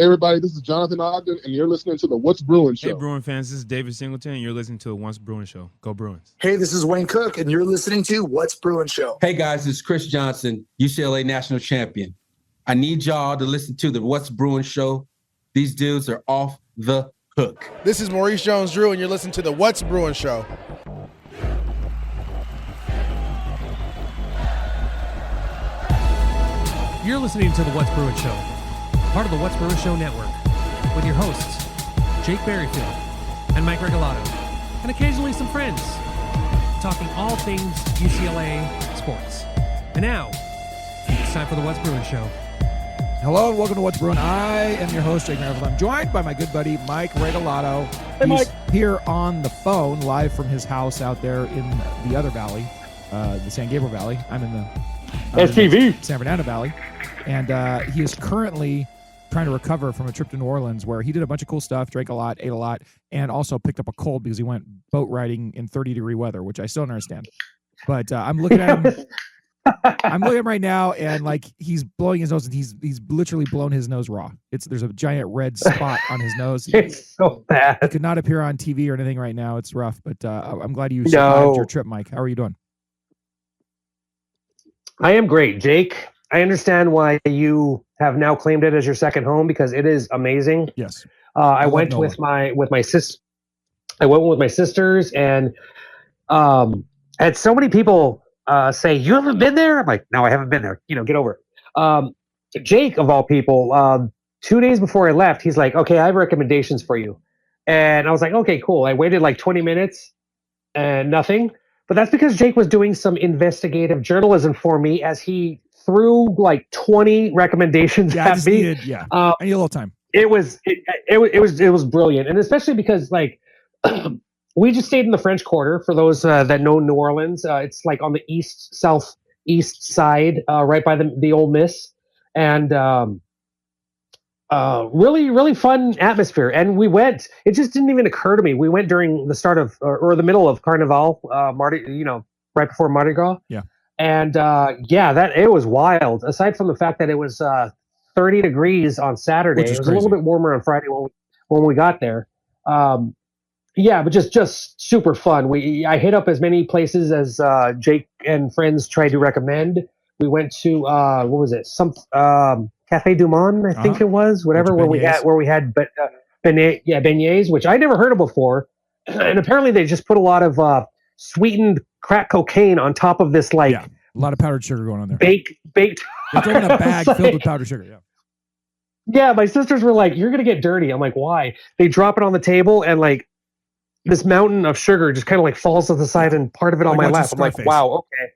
Hey, everybody, this is Jonathan Ogden, and you're listening to the What's Bruin Show. Hey, Bruin fans, this is David Singleton, and you're listening to the What's Bruin Show. Go Bruins. Hey, this is Wayne Cook, and you're listening to What's Bruin Show. Hey, guys, it's Chris Johnson, UCLA national champion. I need y'all to listen to the What's Bruin Show. These dudes are off the hook. This is Maurice Jones-Drew, and you're listening to the What's Bruin Show. You're listening to the What's Bruin Show, part of the What's Bruin Show network, with your hosts, Jake Berryfield and Mike Regalado, and occasionally some friends, talking all things UCLA sports. And now, it's time for the What's Bruin Show. Hello and welcome to What's Bruin. I am your host, Jake Berryfield. I'm joined by my good buddy, Mike Regalado. Hey, Mike. He's here on the phone, live from his house out there in the other valley, the San Gabriel Valley. I'm in the STV. San Fernando Valley. And he is currently trying to recover from a trip to New Orleans where he did a bunch of cool stuff, drank a lot, ate a lot, and also picked up a cold because he went boat riding in 30-degree weather, which I still don't understand. But I'm looking at him. I'm looking at him right now, and like he's blowing his nose, and he's literally blown his nose raw. There's a giant red spot on his nose. It's so bad. He could not appear on TV or anything right now. It's rough, but I'm glad you survived your trip, Mike. How are you doing? I am great, Jake. I understand why you have now claimed it as your second home because it is amazing. Yes. I went with my sis. I went with my sisters, and had so many people say, "You haven't been there?" I'm like, "No, I haven't been there. Get over it." Jake, of all people, 2 days before I left, he's like, "Okay, I have recommendations for you," and I was like, "Okay, cool." I waited like 20 minutes and nothing, but that's because Jake was doing some investigative journalism for me as he threw like 20 recommendations at me. I need a little time. It was brilliant, and especially because like we just stayed in the French Quarter. For those that know New Orleans, it's like on the southeast side, right by the Ole Miss, and really fun atmosphere. And we went. It just didn't even occur to me. We went during the start of or the middle of Carnival, right before Mardi Gras. Yeah. And that it was wild. Aside from the fact that it was 30 degrees on Saturday, it was a little bit warmer on Friday when we got there. But just super fun. I hit up as many places as Jake and friends tried to recommend. We went to what was it? Some Café Du Monde, I think it was. Whatever where we had beignets, which I never heard of before, and apparently they just put a lot of sweetened crack cocaine on top of this a lot of powdered sugar going on there. Baked. They're throwing a bag filled with powdered sugar. Yeah. Yeah, my sisters were like, "You're gonna get dirty." I'm like, "Why?" They drop it on the table, and like this mountain of sugar just kind of like falls to the side, and part of it on my lap. I'm like, "Wow, okay."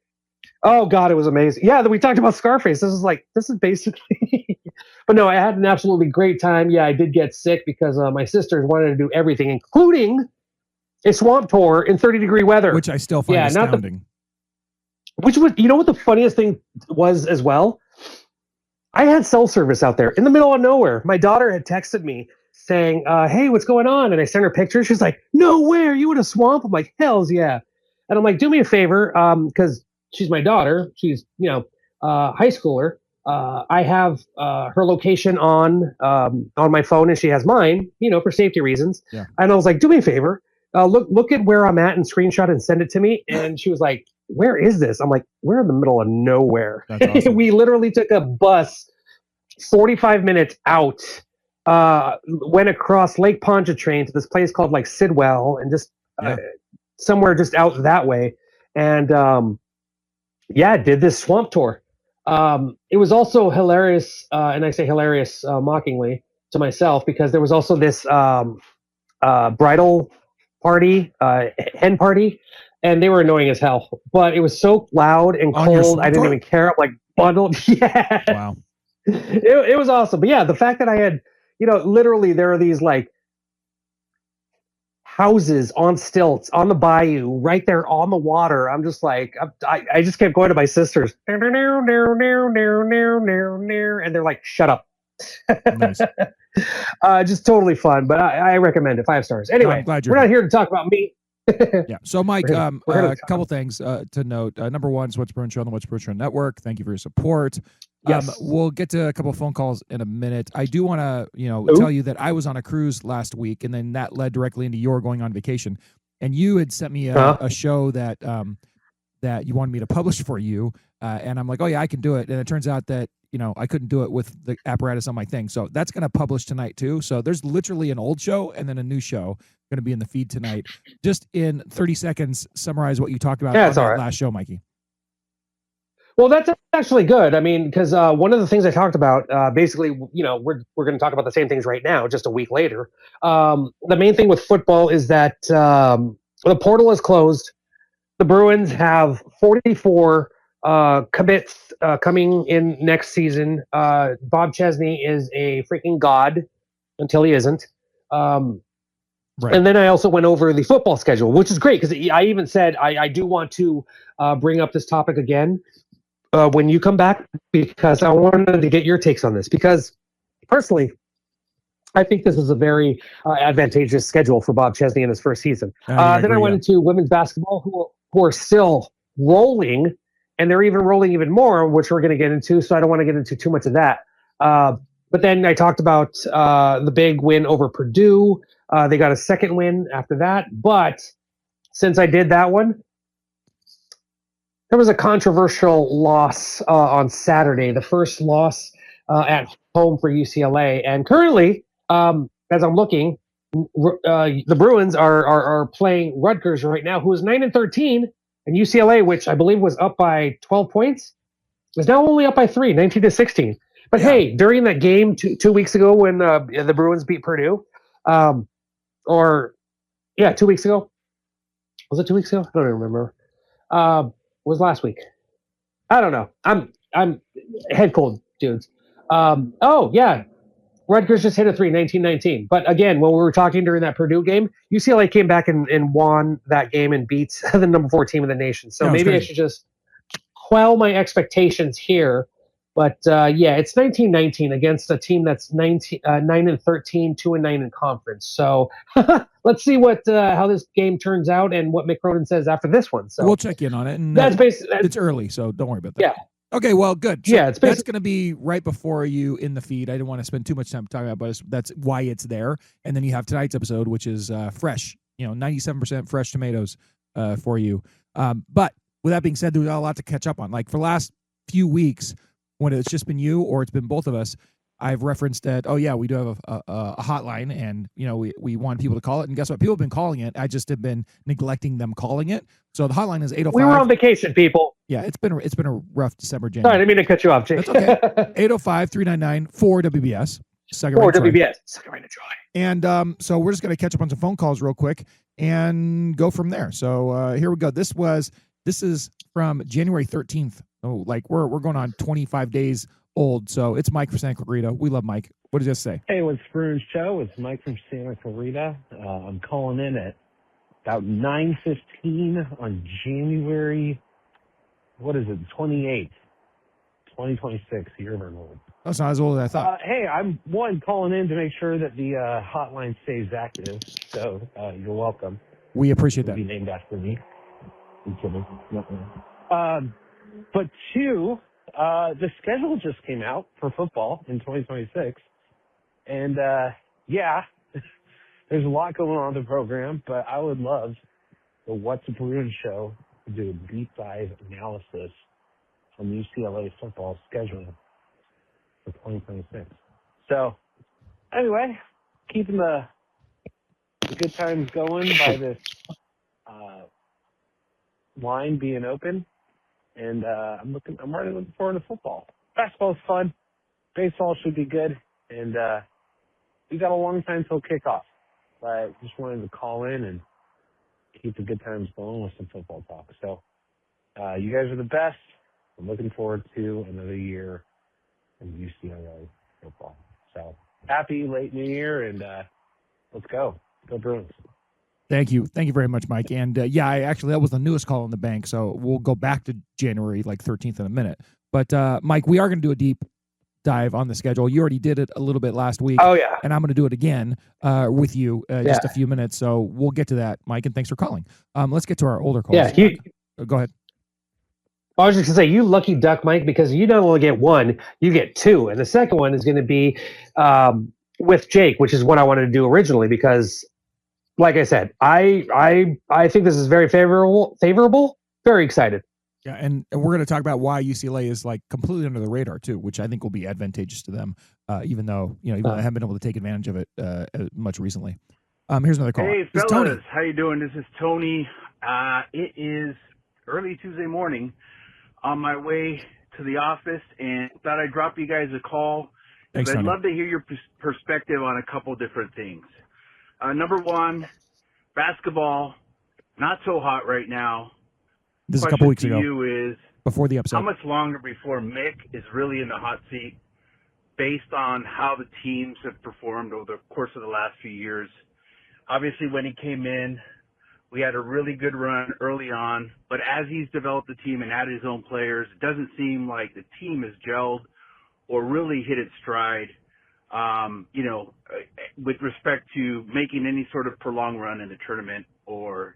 Oh God, it was amazing. Yeah, we talked about Scarface. This is basically. But no, I had an absolutely great time. Yeah, I did get sick because my sisters wanted to do everything, including a swamp tour in 30-degree weather, which I still find astounding. Which was, what the funniest thing was as well? I had cell service out there in the middle of nowhere. My daughter had texted me saying, "Hey, what's going on?" And I sent her pictures. She's like, "No way, are you in a swamp?" I'm like, "Hells yeah!" And I'm like, "Do me a favor, because she's my daughter. She's high schooler. I have her location on my phone, and she has mine, for safety reasons." Yeah. And I was like, "Do me a favor." Look at where I'm at and screenshot and send it to me. And she was like, "Where is this?" I'm like, "We're in the middle of nowhere." That's awesome. We literally took a bus 45 minutes out, went across Lake Pontchartrain to this place called like Sidwell and just somewhere just out that way. And did this swamp tour. It was also hilarious. And I say hilarious mockingly to myself because there was also this bridal party, hen party, and they were annoying as hell. But it was so loud and cold, I didn't even care. I'm like bundled. Yeah. Wow. It was awesome. But yeah, the fact that I had, literally there are these like houses on stilts on the bayou right there on the water. I'm just like, I just kept going to my sisters. And they're like, "Shut up." Nice. Just totally fun, but I recommend it. 5 stars. Anyway, we're not here to talk about me. Yeah. So, Mike, a couple things to note. Number one is What's Bruin Show on the What's Bruin Show Network. Thank you for your support. Yes. We'll get to a couple of phone calls in a minute. I do want to, tell you that I was on a cruise last week, and then that led directly into your going on vacation. And you had sent me a show that that you wanted me to publish for you, and I'm like, oh yeah, I can do it. And it turns out that I couldn't do it with the apparatus on my thing. So that's going to publish tonight too. So there's literally an old show and then a new show going to be in the feed tonight. Just in 30 seconds, summarize what you talked about on that last show, Mikey. Well, that's actually good. I mean, because one of the things I talked about, basically, we're going to talk about the same things right now, just a week later. The main thing with football is that the portal is closed. The Bruins have 44 commits coming in next season. Bob Chesney is a freaking god until he isn't. Right. And then I also went over the football schedule, which is great because I even said I do want to bring up this topic again when you come back, because I wanted to get your takes on this, because personally, I think this is a very advantageous schedule for Bob Chesney in his first season. Then I went into women's basketball, who are still rolling, and they're even rolling even more, which we're going to get into, so I don't want to get into too much of that. But then I talked about the big win over Purdue. They got a second win after that, but since I did that one, there was a controversial loss on Saturday, the first loss at home for UCLA. And currently, as I'm looking, the Bruins are playing Rutgers right now, who is 9-13, and UCLA, which I believe was up by 12 points, is now only up by 3, 19-16. But hey, during that game 2 weeks ago when the Bruins beat Purdue, 2 weeks ago. Was it 2 weeks ago? I don't even remember. Was last week. I don't know. I'm head cold, dudes. Rutgers just hit a 3, 19-19. But again, when we were talking during that Purdue game, UCLA came back and won that game and beat the number 4 team in the nation. So maybe I should just quell my expectations here. But it's 19-19 against a team that's 9-13, 2-9 in conference. So let's see how this game turns out and what Mick Cronin says after this one. So we'll check in on it. And that's basically it's early, so don't worry about that. Yeah. Okay, well, good. So it's that's going to be right before you in the feed. I didn't want to spend too much time talking about it, but that's why it's there. And then you have tonight's episode, which is fresh, 97% fresh tomatoes for you. But with that being said, there's a lot to catch up on. Like for the last few weeks, when it's just been you or it's been both of us, I've referenced that, we do have a hotline, and, we want people to call it. And guess what? People have been calling it. I just have been neglecting them calling it. So the hotline is 805. We were on vacation, people. Yeah, it's been a rough December, January. Sorry, I didn't mean to cut you off, Jake. That's okay. 805-399-4WBS. Second 4WBS. Second rate of joy. And so we're just going to catch up on some phone calls real quick and go from there. So here we go. This is from January 13th. Oh, like we're going on 25 days old. So it's Mike from Santa Clarita. We love Mike. What does this say? Hey, what's Bruin Show? It's Mike from Santa Clarita. I'm calling in at about 9:15 on January, 28th, 2026, year of our Lord. That's not as old as I thought. Hey, I'm calling in to make sure that the hotline stays active. So you're welcome. We appreciate that. It'll be named after me. I'm kidding. But 2, the schedule just came out for football in 2026. And, there's a lot going on in the program, but I would love the What's Bruin Show to do a deep dive analysis on the UCLA football schedule for 2026. So, anyway, keeping the good times going by this line being open. And I'm already looking forward to football. Basketball's fun. Baseball should be good. And we got a long time till kickoff. But just wanted to call in and keep the good times going with some football talk. So you guys are the best. I'm looking forward to another year in UCLA football. So happy late New Year, and let's go. Go Bruins. Thank you. Thank you very much, Mike. And that was the newest call in the bank. So we'll go back to January 13th in a minute. But Mike, we are going to do a deep dive on the schedule. You already did it a little bit last week. Oh, yeah. And I'm going to do it again with you just a few minutes. So we'll get to that, Mike. And thanks for calling. Let's get to our older calls. Yeah. Go ahead. I was just going to say, you lucky duck, Mike, because you don't only get one, you get two. And the second one is going to be with Jake, which is what I wanted to do originally because, like I said, I think this is very favorable, very excited. Yeah, and we're going to talk about why UCLA is like completely under the radar too, which I think will be advantageous to them, even though I haven't been able to take advantage of it much recently. Here's another call. Hey, It's fellas, Tony. how you doing? This is Tony. It is early Tuesday morning on my way to the office, and thought I'd drop you guys a call. Thanks, I'd Tony. love to hear your perspective on a couple different things. Number one, basketball, not so hot right now. This is a couple weeks Question ago, to you is, before the upset. how much longer before Mick is really in the hot seat based on how the teams have performed over the course of the last few years? Obviously, when he came in, we had a really good run early on, but as he's developed the team and added his own players, it doesn't seem like the team has gelled or really hit its stride, with respect to making any sort of prolonged run in the tournament or,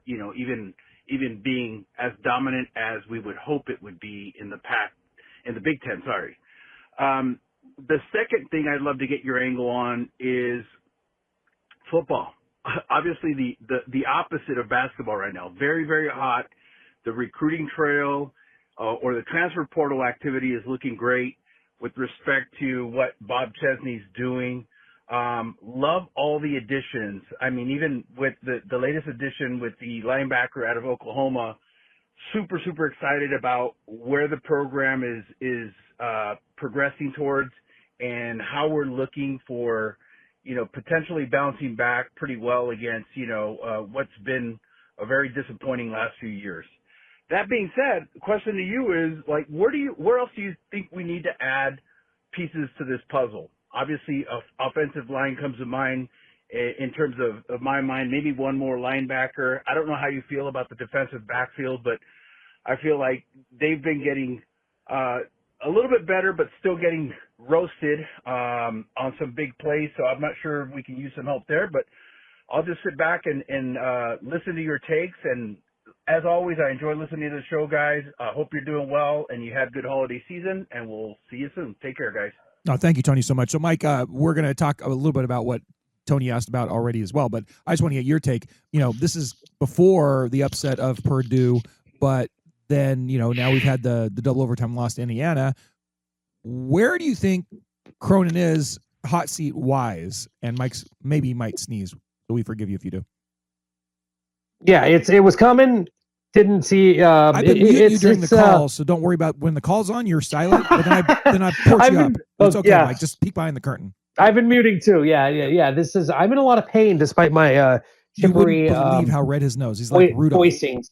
even being as dominant as we would hope it would be in the Big Ten, sorry. The second thing I'd love to get your angle on is football. Obviously the opposite of basketball right now. Very, very hot. The recruiting trail or the transfer portal activity is looking great with respect to what Bob Chesney's doing. Love all the additions. I mean, even with the latest addition with the linebacker out of Oklahoma, super, super excited about where the program is progressing towards and how we're looking for, potentially bouncing back pretty well against, what's been a very disappointing last few years. That being said, the question to you is, where else do you think we need to add pieces to this puzzle? Obviously, offensive line comes to mind in terms of my mind, maybe one more linebacker. I don't know how you feel about the defensive backfield, but I feel like they've been getting a little bit better, but still getting roasted on some big plays. So I'm not sure if we can use some help there, but I'll just sit back and listen to your takes. And as always, I enjoy listening to the show, guys. I hope you're doing well and you had a good holiday season, and we'll see you soon. Take care, guys. No, thank you, Tony, so much. So, Mike, we're going to talk a little bit about what Tony asked about already as well, but I just want to get your take. This is before the upset of Purdue, but then, now we've had the double overtime loss to Indiana. Where do you think Cronin is hot seat wise? And Mike's maybe might sneeze, so we forgive you if you do. Yeah, it was coming. Didn't see. I've been muting you during the call, so don't worry about when the call's on. You're silent, but then I port you up. It's okay, yeah. Mike. Just peek behind the curtain. I've been muting too. Yeah. I'm in a lot of pain despite my you wouldn't believe how red his nose. He's like Rudolph. Voicings.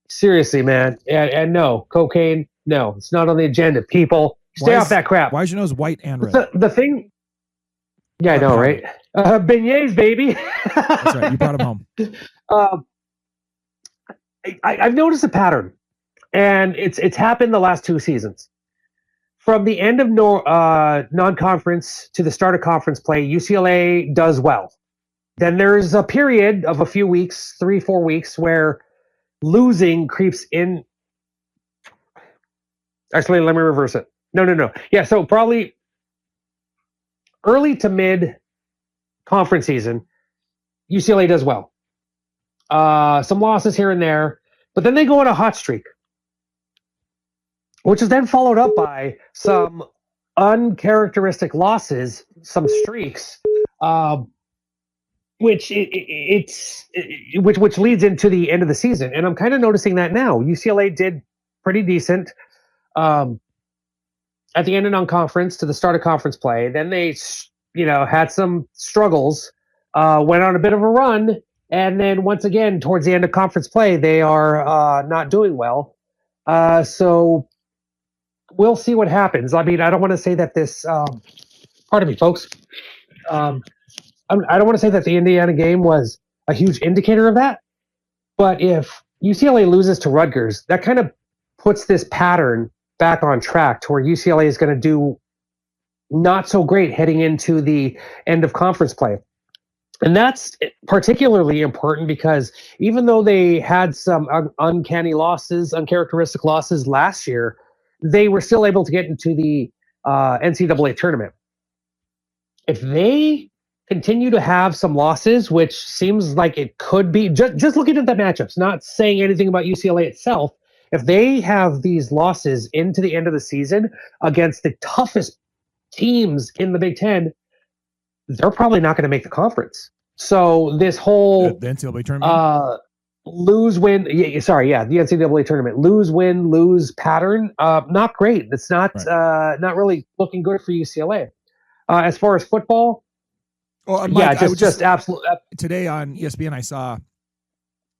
Seriously, man. And no cocaine. No, it's not on the agenda. People, stay off that crap. Why is your nose white and red? The thing. Yeah, I know, right? Beignets, baby. That's right. You brought him home. I've noticed a pattern, and it's happened the last two seasons. From the end of non-conference to the start of conference play, UCLA does well. Then there's a period of a few weeks, 3-4 weeks, where losing creeps in. Actually, let me reverse it. No. Yeah, so probably early to mid conference season, UCLA does well. Some losses here and there, but then they go on a hot streak, which is then followed up by some uncharacteristic losses, some streaks, which leads into the end of the season. And I'm kind of noticing that now. UCLA did pretty decent at the end of non-conference to the start of conference play. Then they, had some struggles, went on a bit of a run. And then once again, towards the end of conference play, they are not doing well. So we'll see what happens. I mean, I don't want to say that this pardon me, folks. I don't want to say that the Indiana game was a huge indicator of that. But if UCLA loses to Rutgers, that kind of puts this pattern back on track to where UCLA is going to do not so great heading into the end of conference play. And that's particularly important because even though they had some uncanny losses, uncharacteristic losses last year, they were still able to get into the NCAA tournament. If they continue to have some losses, which seems like it could be, just looking at the matchups, not saying anything about UCLA itself, if they have these losses into the end of the season against the toughest teams in the Big Ten, they're probably not going to make the conference. So this whole the NCAA tournament, the NCAA tournament, lose pattern, not great. It's not not really looking good for UCLA. As far as football, Mike, just absolute. Today on ESPN, I saw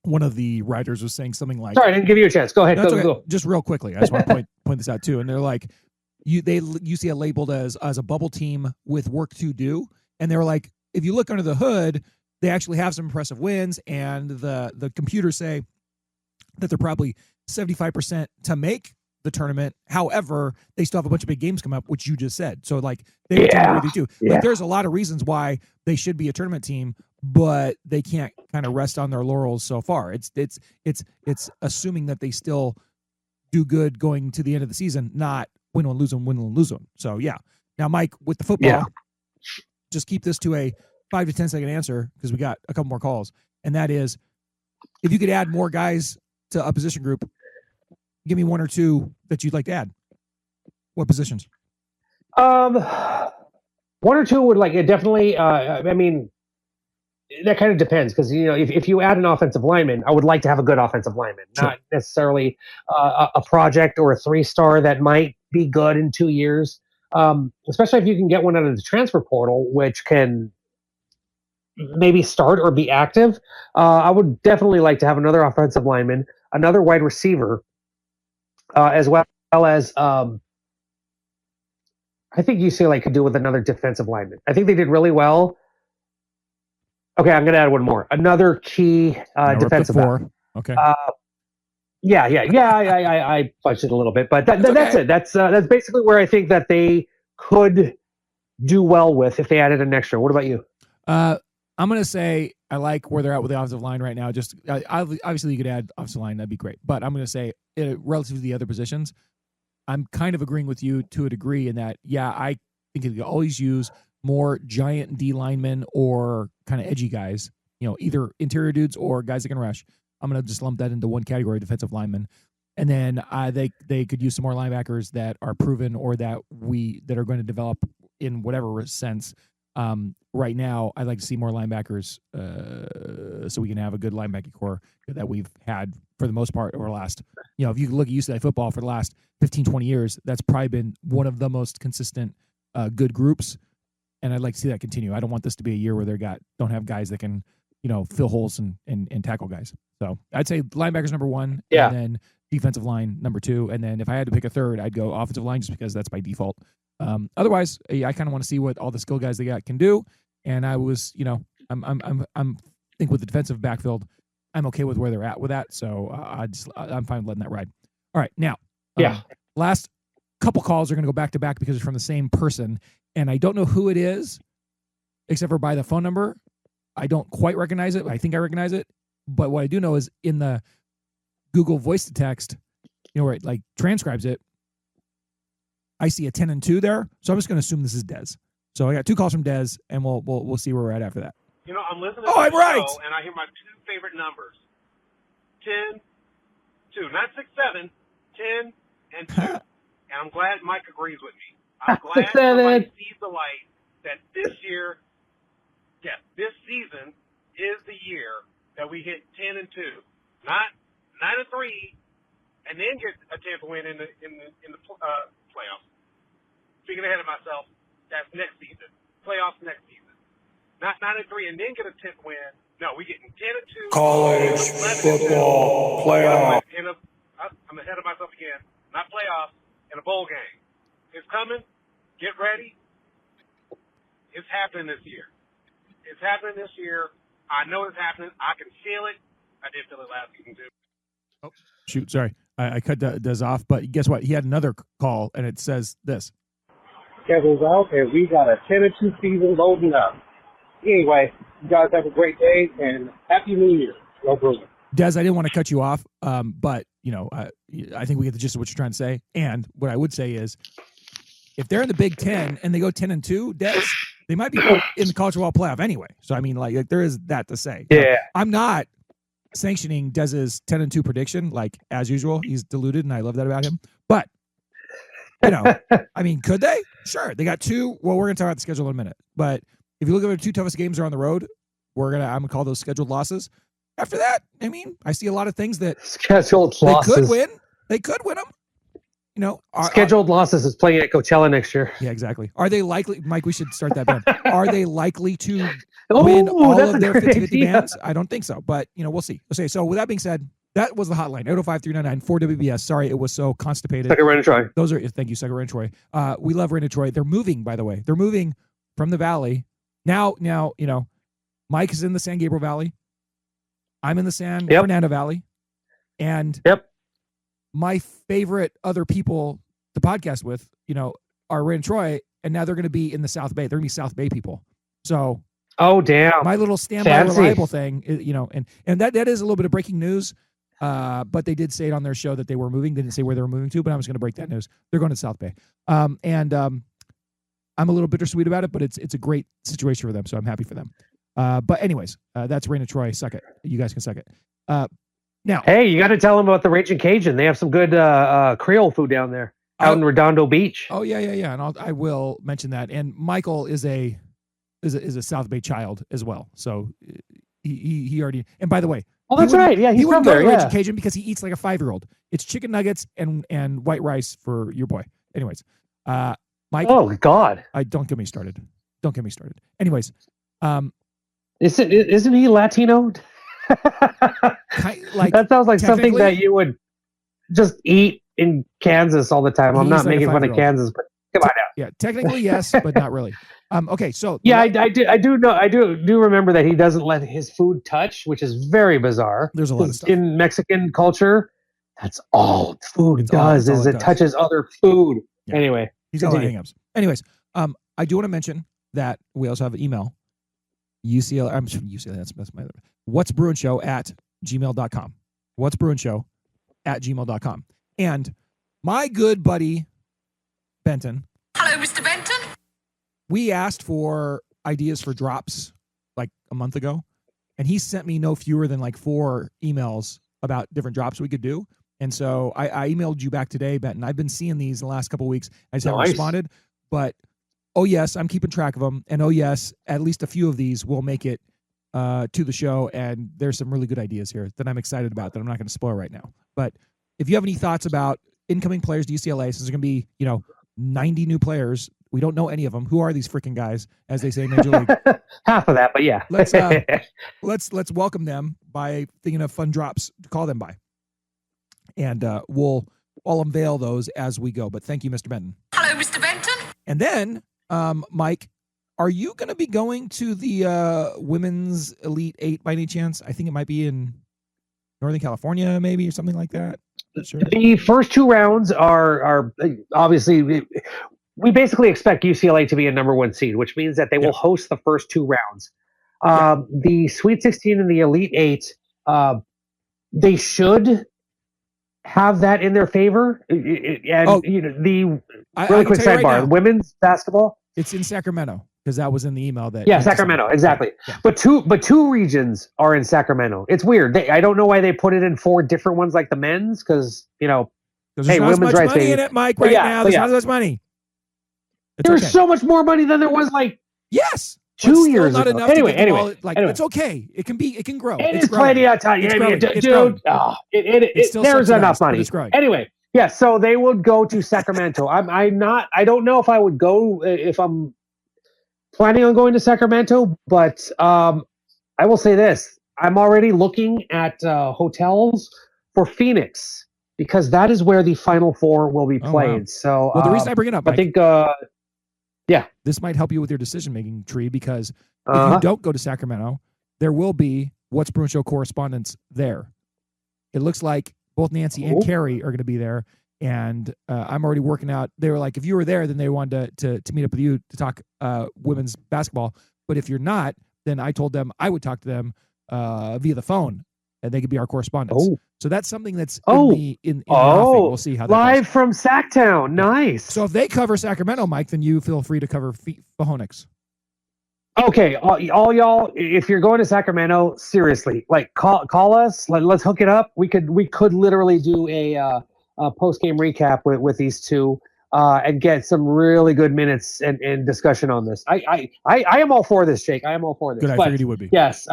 one of the writers was saying something like, "Sorry, I didn't give you a chance. Go ahead. Go. Just real quickly, I just want to point this out too." And they're like, UCLA labeled as a bubble team with work to do. And they were like, if you look under the hood, they actually have some impressive wins, and the computers say that they're probably 75% to make the tournament. However, they still have a bunch of big games come up, which you just said. So like they would agree with you too. Like there's a lot of reasons why they should be a tournament team, but they can't kind of rest on their laurels so far. It's assuming that they still do good going to the end of the season, not win one, lose them. So yeah. Now, Mike, with the football, just keep this to a 5 to 10 second answer because we got a couple more calls. And that is, if you could add more guys to a position group, give me one or two that you'd like to add. What positions? One or two would definitely. I mean, that kind of depends because if you add an offensive lineman, I would like to have a good offensive lineman, not necessarily a project or a 3-star that might be good in 2 years. Especially if you can get one out of the transfer portal, which can maybe start or be active. I would definitely like to have another offensive lineman, another wide receiver, as well as I think UCLA could do with another defensive lineman. I think they did really well. Okay, I'm going to add one more. Another key defensive back. Okay. I fudged it a little bit, but that's it. That's basically where I think that they could do well with if they added an extra. What about you? I'm going to say I like where they're at with the offensive line right now. Just obviously you could add offensive line, that'd be great. But I'm going to say relative to the other positions, I'm kind of agreeing with you to a degree in that, I think you could always use more giant D linemen or kind of edgy guys, either interior dudes or guys that can rush. I'm going to just lump that into one category, defensive linemen. And then they could use some more linebackers that are proven or that are going to develop in whatever sense. Right now, I'd like to see more linebackers so we can have a good linebacking core that we've had for the most part over the last, if you look at UCLA football for the last 15, 20 years, that's probably been one of the most consistent good groups. And I'd like to see that continue. I don't want this to be a year where don't have guys that can, fill holes and tackle guys. So I'd say linebackers number 1, and then defensive line number 2, and then if I had to pick a third, I'd go offensive line just because that's by default. Otherwise, I kind of want to see what all the skill guys they got can do. And I was, I'm think with the defensive backfield, I'm okay with where they're at with that. So I'm fine with letting that ride. All right, now, last couple calls are going to go back to back because it's from the same person, and I don't know who it is, except for by the phone number. I don't quite recognize it. I think I recognize it, but what I do know is in the Google voice to text, where it transcribes it, I see a 10 and 2 there. So I'm just going to assume this is Dez. So I got 2 calls from Dez, and we'll see where we're at after that. I'm listening to the show, and I hear my 2 favorite numbers. 10, 2. Not 6, 7, 10, and 2. And I'm glad Mike agrees with me. I'm glad somebody sees the light that this year, this season is the year that we hit 10 and 2. Not 9 and 3, and then get a 10th win in the playoffs. Speaking ahead of myself, that's next season. Playoffs next season. Not 9 and 3 and then get a 10th win. No, we getting 10 and 2. College football playoff. I'm ahead of myself again. Not playoffs, in a bowl game. It's coming. Get ready. It's happening this year. It's happening this year. I know it's happening. I can feel it. I did feel it last season too. Oh, shoot. Sorry. I cut Dez off, but guess what? He had another call, and it says this. Kevin's out, and we got a 10 and 2 season loading up. Anyway, you guys have a great day and Happy New Year. Go Bruins. Des, I didn't want to cut you off, but I think we get the gist of what you're trying to say. And what I would say is, if they're in the Big Ten and they go 10-2, Des, they might be in the college football playoff anyway. So I mean, like there is that to say. Yeah, I'm not sanctioning Dez's 10-2 prediction, like as usual. He's deluded, and I love that about him. But I mean, could they? Sure, they got two. Well, we're gonna talk about the schedule in a minute. But if you look at their two toughest games are on the road, I'm gonna call those scheduled losses. After that, I mean, I see a lot of things that scheduled losses. They could win. They could win them. Scheduled losses is playing at Coachella next year. Yeah, exactly. Are they likely, Mike? We should start that band. Are they likely to win all of their 50-50 bands? I don't think so, but we'll see. Okay, so with that being said, that was the hotline 805-399-4WBS. Sorry, it was so constipated. Second Rain and Troy. Those are thank you, Second Rain and Troy. We love Rain and Troy. They're moving, by the way. They're moving from the Valley now. Mike is in the San Gabriel Valley. I'm in the San Fernando Valley, and my favorite other people to podcast with, are Ray and Troy, and now they're going to be in the South Bay. They're going to be South Bay people. So, oh damn, my little standby reliable thing, and that is a little bit of breaking news. But they did say it on their show that they were moving. They didn't say where they were moving to, but I was going to break that news. They're going to South Bay, and I'm a little bittersweet about it, but it's a great situation for them, so I'm happy for them. But anyways, that's Rain and Troy. Suck it. You guys can suck it. Now, hey, you got to tell them about the Raging Cajun. They have some good Creole food down there, out in Redondo Beach. Oh yeah, and I will mention that. And Michael is a South Bay child as well, so he already. And by the way, that's right. Yeah, he's from there. Yeah, Raging Cajun because he eats like a 5-year-old. It's chicken nuggets and white rice for your boy. Anyways, Mike. Oh God! Don't get me started. Don't get me started. Anyways, isn't he Latino? That sounds like something that you would just eat in Kansas all the time. I'm not making fun of Kansas, but come on now. Yeah, technically yes, but not really. Okay, so yeah, I do remember that he doesn't let his food touch, which is very bizarre. There's a lot of stuff in Mexican culture. That's all food does is it touches other food. Yeah. Anyway, he's got a lot of hang-ups. Anyways, I do want to mention that we also have an email. UCLA, I'm sorry, UCLA, that's my other. What's Bruin Show at gmail.com. What's Bruin Show at gmail.com. And my good buddy, Benton. Hello, Mr. Benton. We asked for ideas for drops like a month ago, and he sent me no fewer than like 4 emails about different drops we could do. And so I emailed you back today, Benton. I've been seeing these in the last couple of weeks. I just haven't responded, but oh yes, I'm keeping track of them. And oh yes, at least a few of these will make it to the show. And there's some really good ideas here that I'm excited about that I'm not going to spoil right now. But if you have any thoughts about incoming players to UCLA, since there's going to be, 90 new players, we don't know any of them. Who are these freaking guys, as they say in Major League? Half of that, but yeah. let's welcome them by thinking of fun drops to call them by. And I'll unveil those as we go. But thank you, Mr. Benton. Hello, Mr. Benton. And then, Mike, are you going to be going to the Women's Elite 8 by any chance? I think it might be in Northern California, maybe, or something like that. Sure. The first 2 rounds are obviously, we basically expect UCLA to be a number 1 seed, which means that they will host the first 2 rounds. The Sweet 16 and the Elite 8, they should have that in their favor. And really quick sidebar, right, women's basketball. It's in Sacramento, because that was in the email that. Yeah, Sacramento, exactly. Yeah. But two regions are in Sacramento. It's weird. I don't know why they put it in 4 different ones like the men's, because hey, women's rights, money baby. In it, Mike. Right now, there's not as much money. There's so much more money than there was like 2 years not ago. Enough anyway, it's okay. It can grow. It is plenty of time. Dude, there's enough money. Anyway. Yeah, so they would go to Sacramento. I don't know if I would go if I'm planning on going to Sacramento, but I will say this. I'm already looking at hotels for Phoenix because that is where the Final Four will be played. Wow. So the reason I bring it up, Mike, I think this might help you with your decision-making tree, because if you don't go to Sacramento, there will be What's Bruin Show correspondents there. It looks like both Nancy and Carrie are going to be there, and I'm already working out. They were like, if you were there, then they wanted to meet up with you to talk women's basketball. But if you're not, then I told them I would talk to them via the phone, and they could be our correspondents. Oh. So that's something that's in the offing. We'll see how that live goes. from Sacktown. Nice. So if they cover Sacramento, Mike, then you feel free to cover Phoenix. Okay, all y'all, if you're going to Sacramento, seriously, like call us. Let's hook it up. We could literally do a post game recap with these two and get some really good minutes and discussion on this. I am all for this, Jake. I am all for this. Good, I figured you would be. Yes,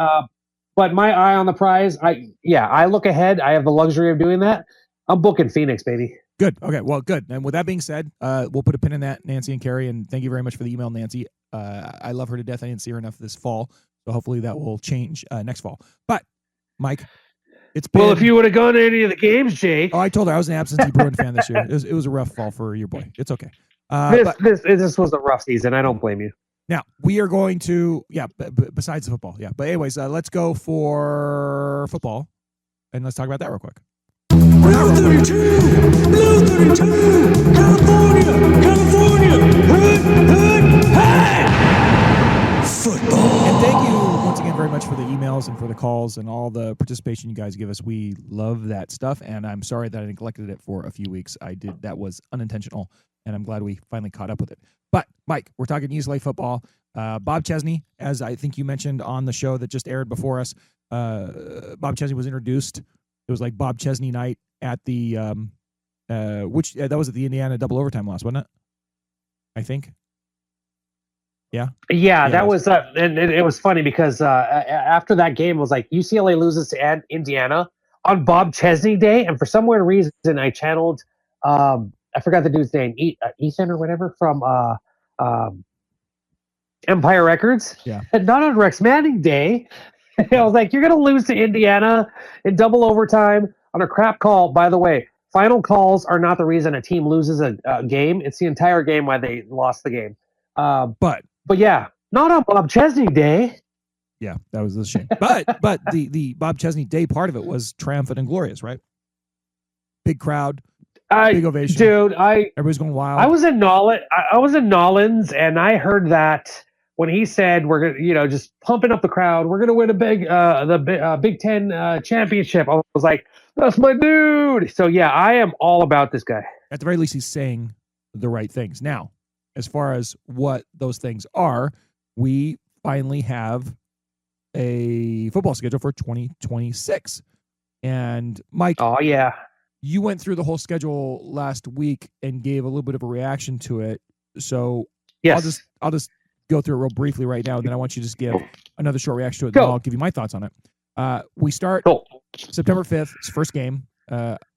but my eye on the prize. I look ahead. I have the luxury of doing that. I'm booking Phoenix, baby. Good. Okay. Well, good. And with that being said, we'll put a pin in that, Nancy and Carrie. And thank you very much for the email, Nancy. I love her to death. I didn't see her enough this fall, so hopefully that will change next fall. But Mike, it's been, well, if you would have gone to any of the games, Jake. Oh, I told her I was an absentee Bruin fan this year. It was a rough fall for your boy. It's okay. This was a rough season. I don't blame you. Now we are going to besides the football, yeah. But anyways, let's go for football, and let's talk about that real quick. Blue 32! Blue 32! California! Hood! Hey! Football! And thank you once again very much for the emails and for the calls and all the participation you guys give us. We love that stuff, and I'm sorry that I neglected it for a few weeks. That was unintentional, and I'm glad we finally caught up with it. But, Mike, we're talking UCLA football. Bob Chesney, as I think you mentioned on the show that just aired before us, Bob Chesney was introduced. It was like Bob Chesney night at the that was at the Indiana double overtime loss, wasn't it? I think. Yeah, that was and it was funny because after that game it was like UCLA loses to Indiana on Bob Chesney Day, and for some weird reason I channeled I forgot the dude's name, Ethan or whatever from Empire Records. Yeah, and not on Rex Manning Day. I was like, you're gonna lose to Indiana in double overtime on a crap call. By the way, final calls are not the reason a team loses a game. It's the entire game why they lost the game. But yeah, not on Bob Chesney Day. Yeah, that was a shame. But the Bob Chesney Day part of it was triumphant and glorious, right? Big crowd, big ovation. Dude, everybody's going wild. I was in Nolans, and I heard that when he said we're gonna, just pumping up the crowd, we're gonna win the Big Ten championship. I was like, that's my dude. So yeah, I am all about this guy. At the very least, he's saying the right things. Now, as far as what those things are, we finally have a football schedule for 2026. And Mike, oh yeah, you went through the whole schedule last week and gave a little bit of a reaction to it. So yes. I'll just go through it real briefly right now, and then I want you to just give another short reaction to it, and I'll give you my thoughts on it. We start September 5th. It's first game.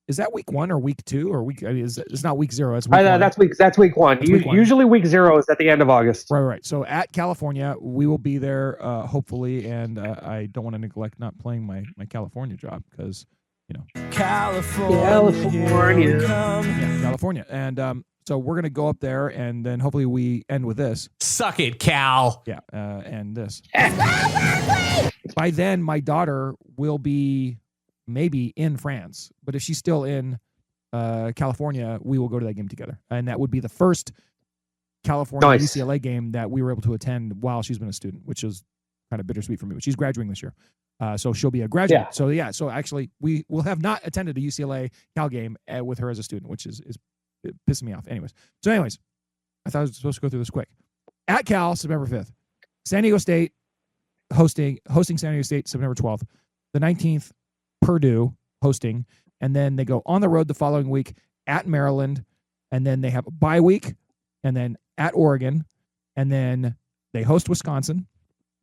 Is that week 1 or week 2 or week? I mean, it's not week 0. It's week 1. That's week 1. Usually week 0 is at the end of August. Right. So at California, we will be there hopefully, and I don't want to neglect not playing my California job because California. Yeah, California, and so we're gonna go up there, and then hopefully we end with this. Suck it, Cal. Yeah, and this. By then, my daughter will be maybe in France, but if she's still in California, we will go to that game together, and that would be the first California UCLA game that we were able to attend while she's been a student, which is kind of bittersweet for me. But she's graduating this year, so she'll be a graduate. Yeah. So actually, we will have not attended a UCLA Cal game with her as a student, which is pissing me off. Anyways, I thought I was supposed to go through this quick. At Cal, September 5th, San Diego State hosting San Diego State September 12th, the 19th. Purdue hosting, and then they go on the road the following week at Maryland, and then they have a bye week, and then at Oregon, and then they host Wisconsin,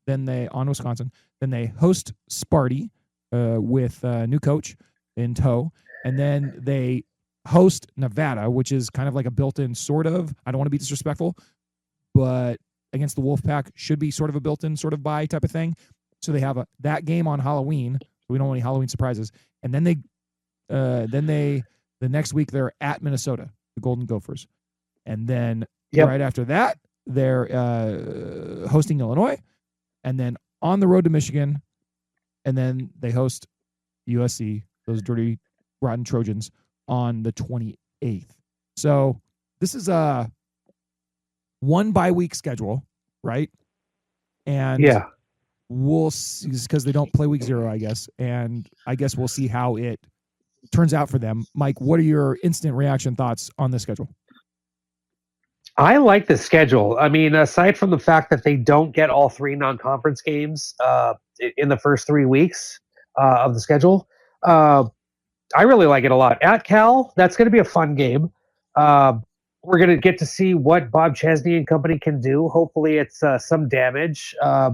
then they host Sparty with a new coach in tow, and then they host Nevada, which is kind of like a built-in sort of, I don't want to be disrespectful, but against the Wolfpack should be sort of a built-in sort of bye type of thing. So they have that game on Halloween. We don't want any Halloween surprises. And then the next week they're at Minnesota, the Golden Gophers. And then right after that, they're hosting Illinois, and then on the road to Michigan, and then they host USC, those dirty, rotten Trojans, on the 28th. So this is a 1 bye week schedule, right? And we'll see, because they don't play week 0, I guess, and I guess we'll see how it turns out for them. Mike, what are your instant reaction thoughts on the schedule? I like the schedule. I mean, aside from the fact that they don't get all 3 non-conference games in the first 3 weeks of the schedule, I really like it a lot. At Cal, that's going to be a fun game. We're going to get to see what Bob Chesney and company can do. Hopefully, it's some damage. I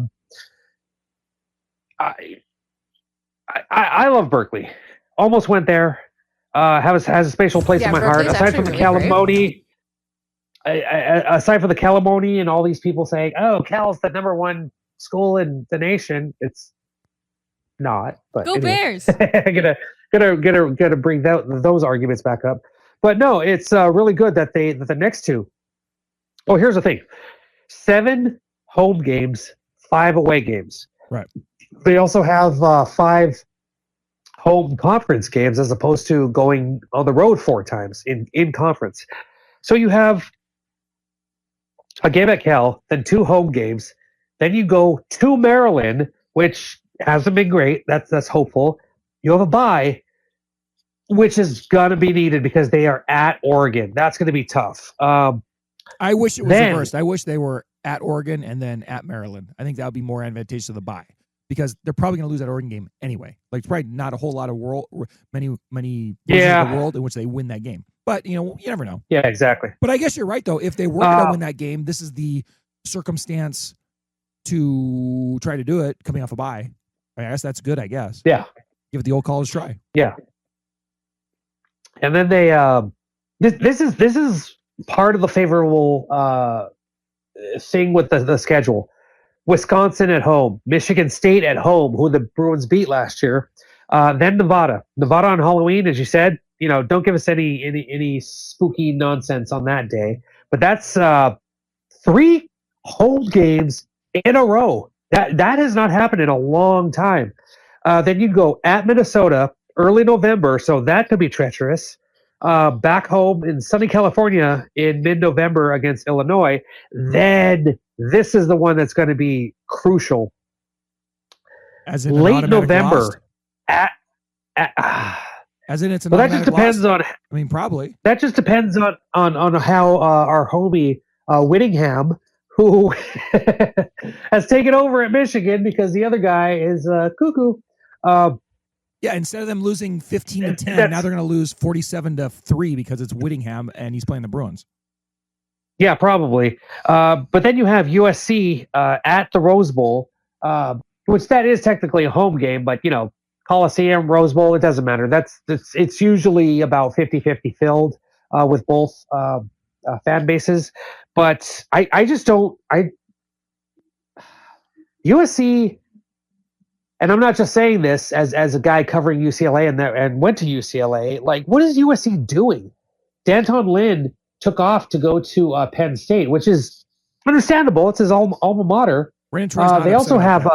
love Berkeley. Almost went there. Has a special place in my heart. Aside from the Calamoni, aside from the Calamoni and all these people saying, "Oh, Cal's the number 1 school in the nation," it's not. But go anyway. Bears! Gonna bring those arguments back up. But no, it's really good that the next 2. Oh, here's the thing: 7 home games, 5 away games. Right. They also have 5 home conference games as opposed to going on the road 4 times in conference. So you have a game at Cal, then 2 home games, then you go to Maryland, which hasn't been great. That's hopeful. You have a bye, which is gonna be needed because they are at Oregon. That's gonna be tough. I wish it was reversed. I wish they were at Oregon and then at Maryland. I think that would be more advantageous to the bye, because they're probably going to lose that Oregon game anyway. Like, it's probably not a whole lot of many of the world in which they win that game. But, you never know. Yeah, exactly. But I guess you're right, though. If they were going to win that game, this is the circumstance to try to do it coming off a bye. I guess that's good, I guess. Yeah. Give it the old college try. Yeah. And then they this is part of the favorable thing with the schedule. Wisconsin at home, Michigan State at home, who the Bruins beat last year. Then Nevada on Halloween, as you said. Don't give us any spooky nonsense on that day. But that's 3 home games in a row. That has not happened in a long time. Then you go at Minnesota early November, so that could be treacherous. Back home in sunny California in mid-November against Illinois. Then this is the one that's going to be crucial. As in late November. As in it's an well, that just depends loss. on. I mean, probably that just depends on how our homie Whittingham, who has taken over at Michigan because the other guy is cuckoo. Yeah, instead of them losing 15-10, now they're going to lose 47-3 because it's Whittingham and he's playing the Bruins. Yeah, probably. But then you have USC at the Rose Bowl, which that is technically a home game, but Coliseum, Rose Bowl, it doesn't matter. It's usually about 50-50 filled with both fan bases. But I just don't. USC. And I'm not just saying this as a guy covering UCLA and went to UCLA. Like, what is USC doing? Danton Lynn took off to go to Penn State, which is understandable. It's his alma mater. They also have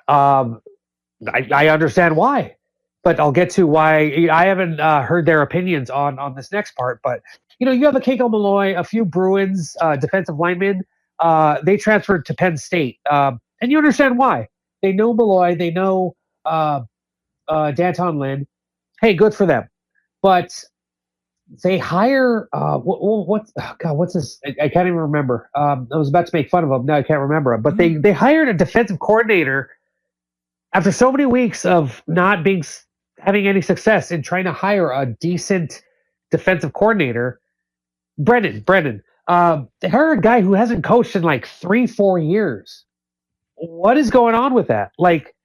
I understand why, but I'll get to why. I haven't heard their opinions on this next part. But you have a Keiko Malloy, a few Bruins defensive linemen. They transferred to Penn State, and you understand why. They know Malloy. They know Danton Lynn. Hey, good for them. But they hire what's this? I can't even remember. I was about to make fun of him. Now I can't remember him. But they hired a defensive coordinator after so many weeks of not having any success in trying to hire a decent defensive coordinator. Brennan. They hired a guy who hasn't coached in like 3-4 years. What is going on with that? Like,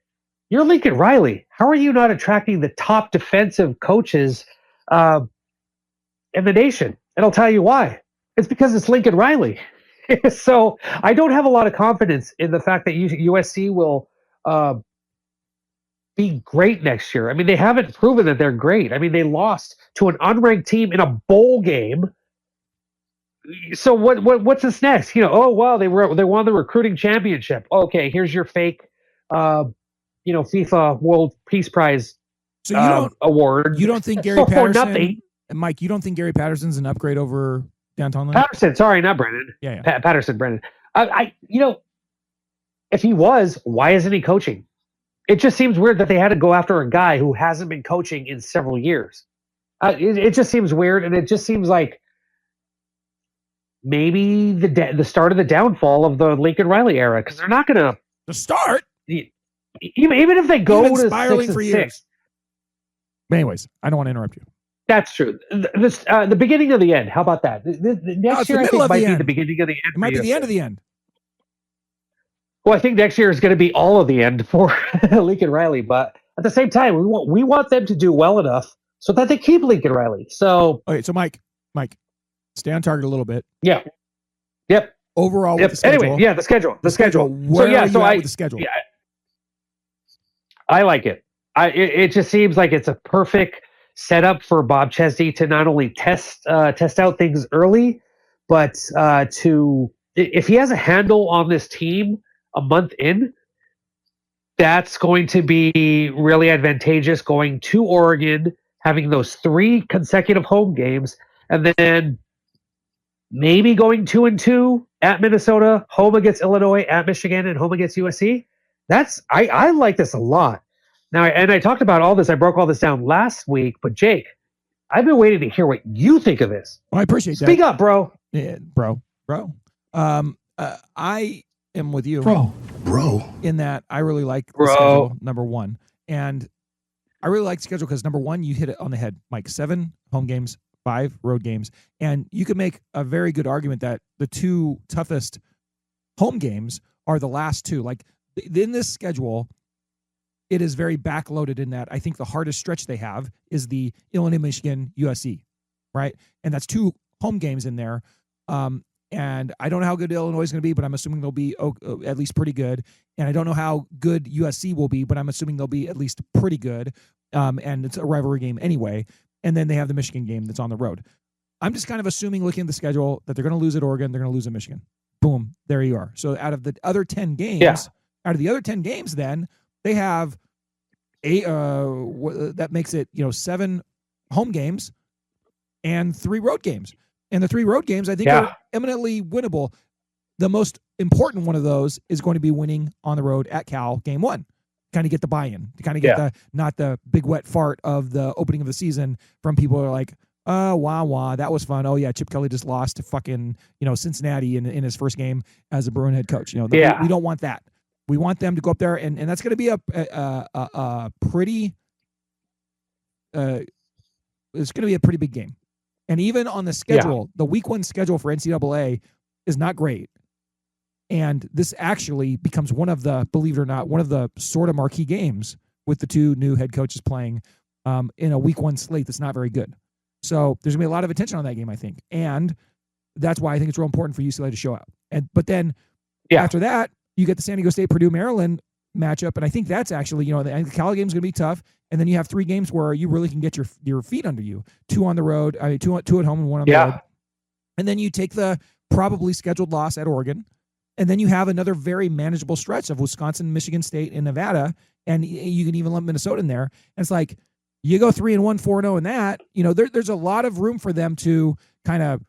you're Lincoln Riley. How are you not attracting the top defensive coaches in the nation? And I'll tell you why. It's because it's Lincoln Riley. So I don't have a lot of confidence in the fact that USC will be great next year. I mean, they haven't proven that they're great. I mean, they lost to an unranked team in a bowl game. So what's this next? Oh wow, they won the recruiting championship. Okay, here's your fake, FIFA World Peace Prize award. You don't think Gary Patterson? Mike, you don't think Gary Patterson's an upgrade over Danton Lynn? Patterson, sorry, not Brennan. Yeah. Patterson, Brennan. if he was, why isn't he coaching? It just seems weird that they had to go after a guy who hasn't been coaching in several years. It just seems weird, and it just seems like maybe the start of the downfall of the Lincoln Riley era, because they're not going to start. Even if they go to spiraling 6 for and years. 6. But anyways, I don't want to interrupt you. That's true. The beginning of the end. How about that? Next year, I think, might be the beginning of the end. It might be the end of the end. Well, I think next year is going to be all of the end for Lincoln Riley. But at the same time, we want them to do well enough so that they keep Lincoln Riley. So okay, so Mike, stay on target a little bit. Yeah. Yep. Overall, yep. With the schedule, Anyway, yeah, the schedule. Where are you at with the schedule? Yeah, I like it. It just seems like it's a perfect setup for Bob Chesney to not only test out things early, but if he has a handle on this team a month in, that's going to be really advantageous going to Oregon, having those 3 consecutive home games, and then maybe going 2-2 at Minnesota, home against Illinois, at Michigan, and home against USC. I like this a lot. Now, and I talked about all this. I broke all this down last week, but Jake, I've been waiting to hear what you think of this. Well, I appreciate that. Speak up, bro. Yeah, bro. I am with you, bro. In that I really like the schedule, number one, and I really like the schedule because number one, you hit it on the head, Mike. 7 home games, 5 road games, and you could make a very good argument that the 2 toughest home games are the last 2. Like in this schedule, it is very backloaded in that I think the hardest stretch they have is the Illinois, Michigan, USC, right? And that's 2 home games in there. And I don't know how good Illinois is going to be, but I'm assuming they'll be at least pretty good. And I don't know how good USC will be, but I'm assuming they'll be at least pretty good. And it's a rivalry game anyway. And then they have the Michigan game that's on the road. I'm just kind of assuming, looking at the schedule, that they're going to lose at Oregon, they're going to lose at Michigan. Boom, there you are. So out of the other 10 games, then they have that makes it 7 home games and 3 road games. And the 3 road games, I think, are eminently winnable. The most important one of those is going to be winning on the road at Cal game 1. Kind of get the buy-in, to kind of get not the big wet fart of the opening of the season from people who are like, wah, that was fun. Oh yeah, Chip Kelly just lost to fucking, Cincinnati in his first game as a Bruin head coach. We don't want that. We want them to go up there, and that's going to be a pretty. It's going to be a pretty big game. And even on the schedule, the week 1 schedule for NCAA is not great. And this actually becomes one of the, believe it or not, one of the sort of marquee games with the 2 new head coaches playing in a week 1 slate that's not very good. So there's going to be a lot of attention on that game, I think. And that's why I think it's real important for UCLA to show out. But then after that, you get the San Diego State, Purdue, Maryland matchup. And I think that's actually, the Cal game is going to be tough. And then you have 3 games where you really can get your feet under you. 2 on the road, 2 at home and 1 on the road. And then you take the probably scheduled loss at Oregon. And then you have another very manageable stretch of Wisconsin, Michigan State, and Nevada. And you can even lump Minnesota in there. And it's like, you go 3-1, 4-0 in that, there's a lot of room for them to kind of,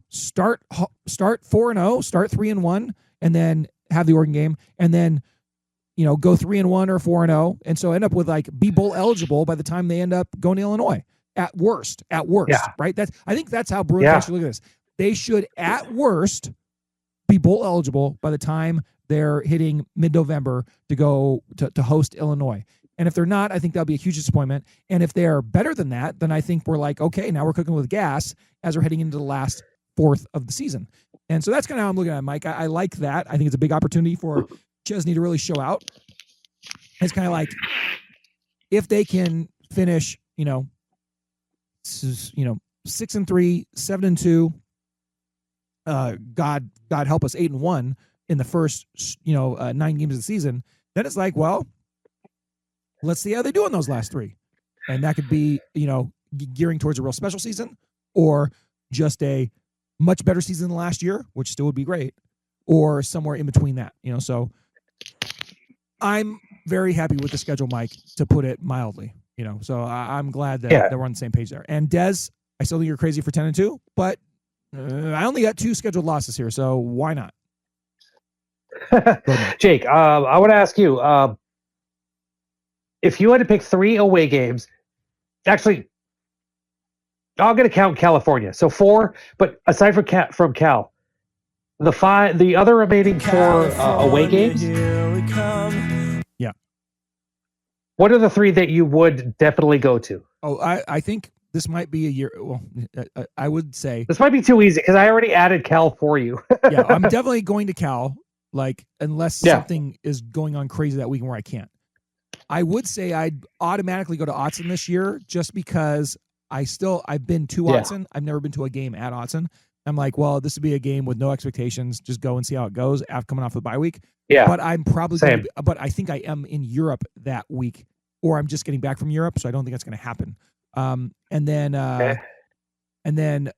start 4-0, start 3-1, and then have the Oregon game. And then, go 3-1 or 4-0, and so end up with be bowl eligible by the time they end up going to Illinois. At worst, right? I think that's how Bruins actually look at this. They should, at worst, be bowl eligible by the time they're hitting mid-November to go to host Illinois. And if they're not, I think that'll be a huge disappointment. And if they're better than that, then I think we're like, okay, now we're cooking with gas as we're heading into the last 4th of the season. And so that's kind of how I'm looking at it, Mike. I like that. I think it's a big opportunity for Chesney to really show out. It's kind of like, if they can finish, 6-3, 7-2, God help us, 8-1 in the first, 9 games of the season, then it's like, well, let's see how they do in those last 3. And that could be, gearing towards a real special season, or just a much better season than last year, which still would be great, or somewhere in between that, So I'm very happy with the schedule, Mike, to put it mildly, So I'm glad that we're on the same page there. And Dez, I still think you're crazy for 10-2, but I only got 2 scheduled losses here, so why not? Jake, I want to ask you, if you had to pick 3 away games, actually, I'm going to count California. So 4, but aside from Cal, the other remaining 4 away games. Yeah. What are the 3 that you would definitely go to? Oh, I think this might be a year. Well, I would say this might be too easy because I already added Cal for you. Yeah, I'm definitely going to Cal. Like, unless something is going on crazy that weekend where I can't. I would say I'd automatically go to Autzen this year just because I've been to Autzen. I've never been to a game at Autzen. I'm like, well, this would be a game with no expectations. Just go and see how it goes after coming off the bye week. Yeah. But I'm probably going to but I think I am in Europe that week, or I'm just getting back from Europe, so I don't think that's going to happen. And then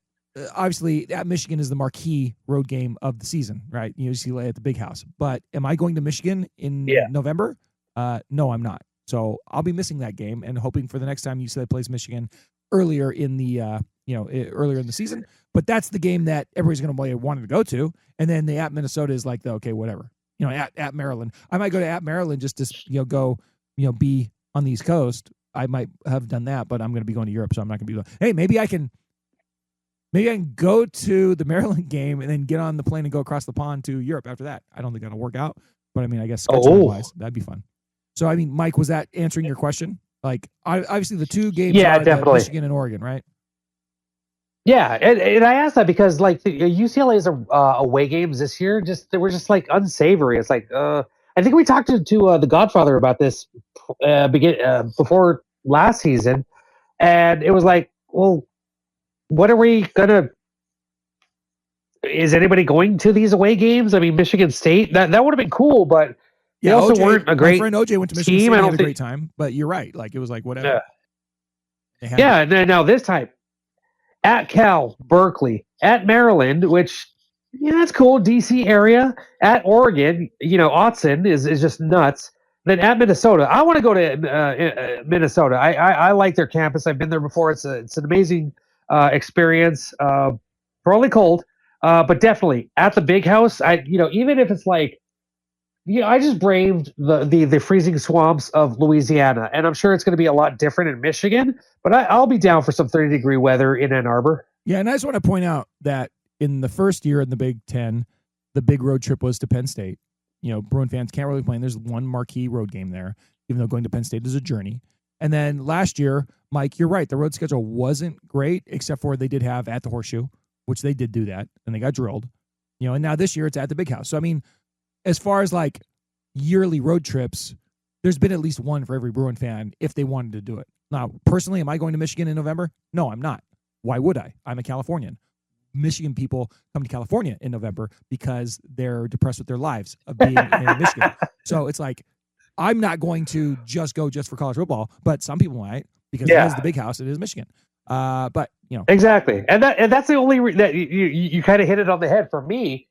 obviously at Michigan is the marquee road game of the season, right? UCLA at the Big House. But am I going to Michigan in November? No, I'm not. So I'll be missing that game and hoping for the next time UCLA plays Michigan earlier in the earlier in the season. But that's the game that everybody's going to want to go to. And then the at Minnesota is like, okay, whatever. At Maryland, I might go to at Maryland just to go be on the East Coast. I might have done that, but I'm going to be going to Europe, so I'm not going to be. Hey, maybe I can go to the Maryland game and then get on the plane and go across the pond to Europe after that. I don't think that'll work out, but I mean, I guess scheduling-wise, that'd be fun. So, I mean, Mike, was that answering your question? Like, obviously, the 2 games are definitely Michigan and Oregon, right? Yeah, and I asked that because like the UCLA's away games this year they were just like unsavory. It's like I think we talked to the Godfather about this before last season, and it was like, well, what are we gonna? Is anybody going to these away games? I mean, Michigan State that would have been cool, but they also weren't a great. My friend OJ went to Michigan team. State, had a great time, but you're right. Like it was like whatever. Yeah, and then now this time. At Cal, Berkeley, at Maryland, which that's cool, DC area. At Oregon, Autzen is just nuts. Then at Minnesota, I want to go to Minnesota. I like their campus. I've been there before. It's an amazing experience. Probably cold, but definitely at the Big House. Even if it's like, I just braved the freezing swamps of Louisiana, and I'm sure it's going to be a lot different in Michigan. But I'll be down for some 30-degree weather in Ann Arbor. Yeah, and I just want to point out that in the first year in the Big Ten, the big road trip was to Penn State. Bruin fans can't really complain. There's one marquee road game there, even though going to Penn State is a journey. And then last year, Mike, you're right. The road schedule wasn't great, except for they did have at the Horseshoe, which they did do that, and they got drilled. And now this year it's at the Big House. So, I mean, as far as like yearly road trips, there's been at least one for every Bruin fan if they wanted to do it. Now, personally, am I going to Michigan in November? No, I'm not. Why would I? I'm a Californian. Michigan people come to California in November because they're depressed with their lives of being in Michigan. So it's like, I'm not going to just go just for college football, but some people might because it is the Big House. It is Michigan. But exactly, and that's the only that you kind of hit it on the head for me.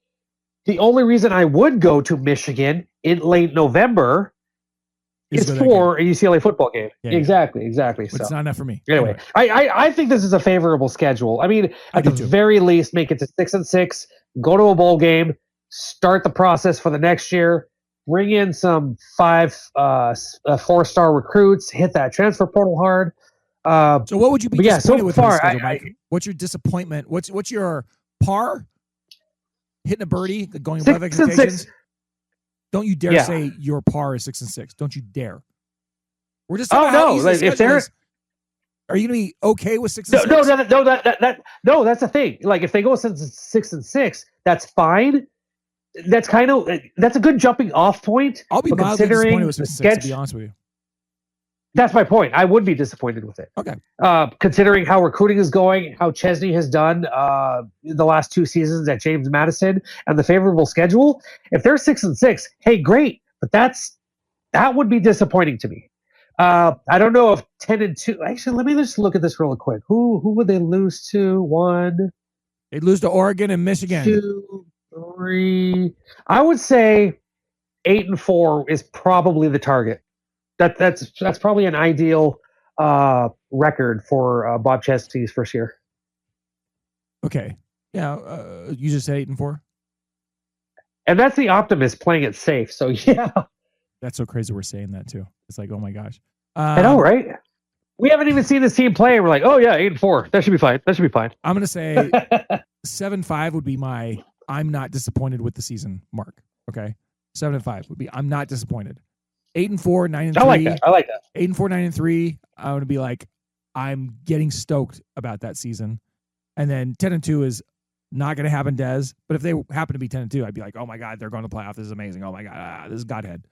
The only reason I would go to Michigan in late November is for a UCLA football game. Yeah, exactly. But so it's not enough for me. Anyway, I think this is a favorable schedule. I mean, at the very least, make it to 6-6, go to a bowl game, start the process for the next year, bring in some 4-star recruits, hit that transfer portal hard. So what would you be disappointed with far, this schedule, Mike? What's your disappointment? What's your par? Hitting a birdie, going above expectations. Don't you dare say your par is 6-6. Don't you dare. We're just talking about how easy the schedule is. Are you going to be okay with 6-6? No, that's the thing. Like if they go 6-6, that's fine. That's a good jumping off point. I'll be mildly disappointed with 6-6, to be honest with you. That's my point. I would be disappointed with it. Okay. Considering how recruiting is going, how Chesney has done in the last 2 seasons at James Madison, and the favorable schedule, if they're 6-6, hey, great. But that would be disappointing to me. I don't know if 10-2. Actually, let me just look at this real quick. Who would they lose to? 1. They'd lose to Oregon and Michigan. 2, 3. I would say 8-4 is probably the target. That's probably an ideal record for Bob Chesney's first year. Okay. Yeah. You just said 8-4. And that's the optimist playing it safe. So yeah. That's so crazy we're saying that too. It's like, oh my gosh. I know, right? We haven't even seen this team play. And we're like, oh yeah, 8-4. That should be fine. That should be fine. I'm gonna say 7-5 would be my I'm not disappointed with the season mark. Okay. 7-5 would be I'm not disappointed. 8-4, 9-3. I like that. 8-4, 9-3. I would be like, I'm getting stoked about that season. And then 10-2 is not going to happen, Des. But if they happen to be 10-2, I'd be like, oh my God, they're going to playoff. This is amazing. Oh my God, this is Godhead.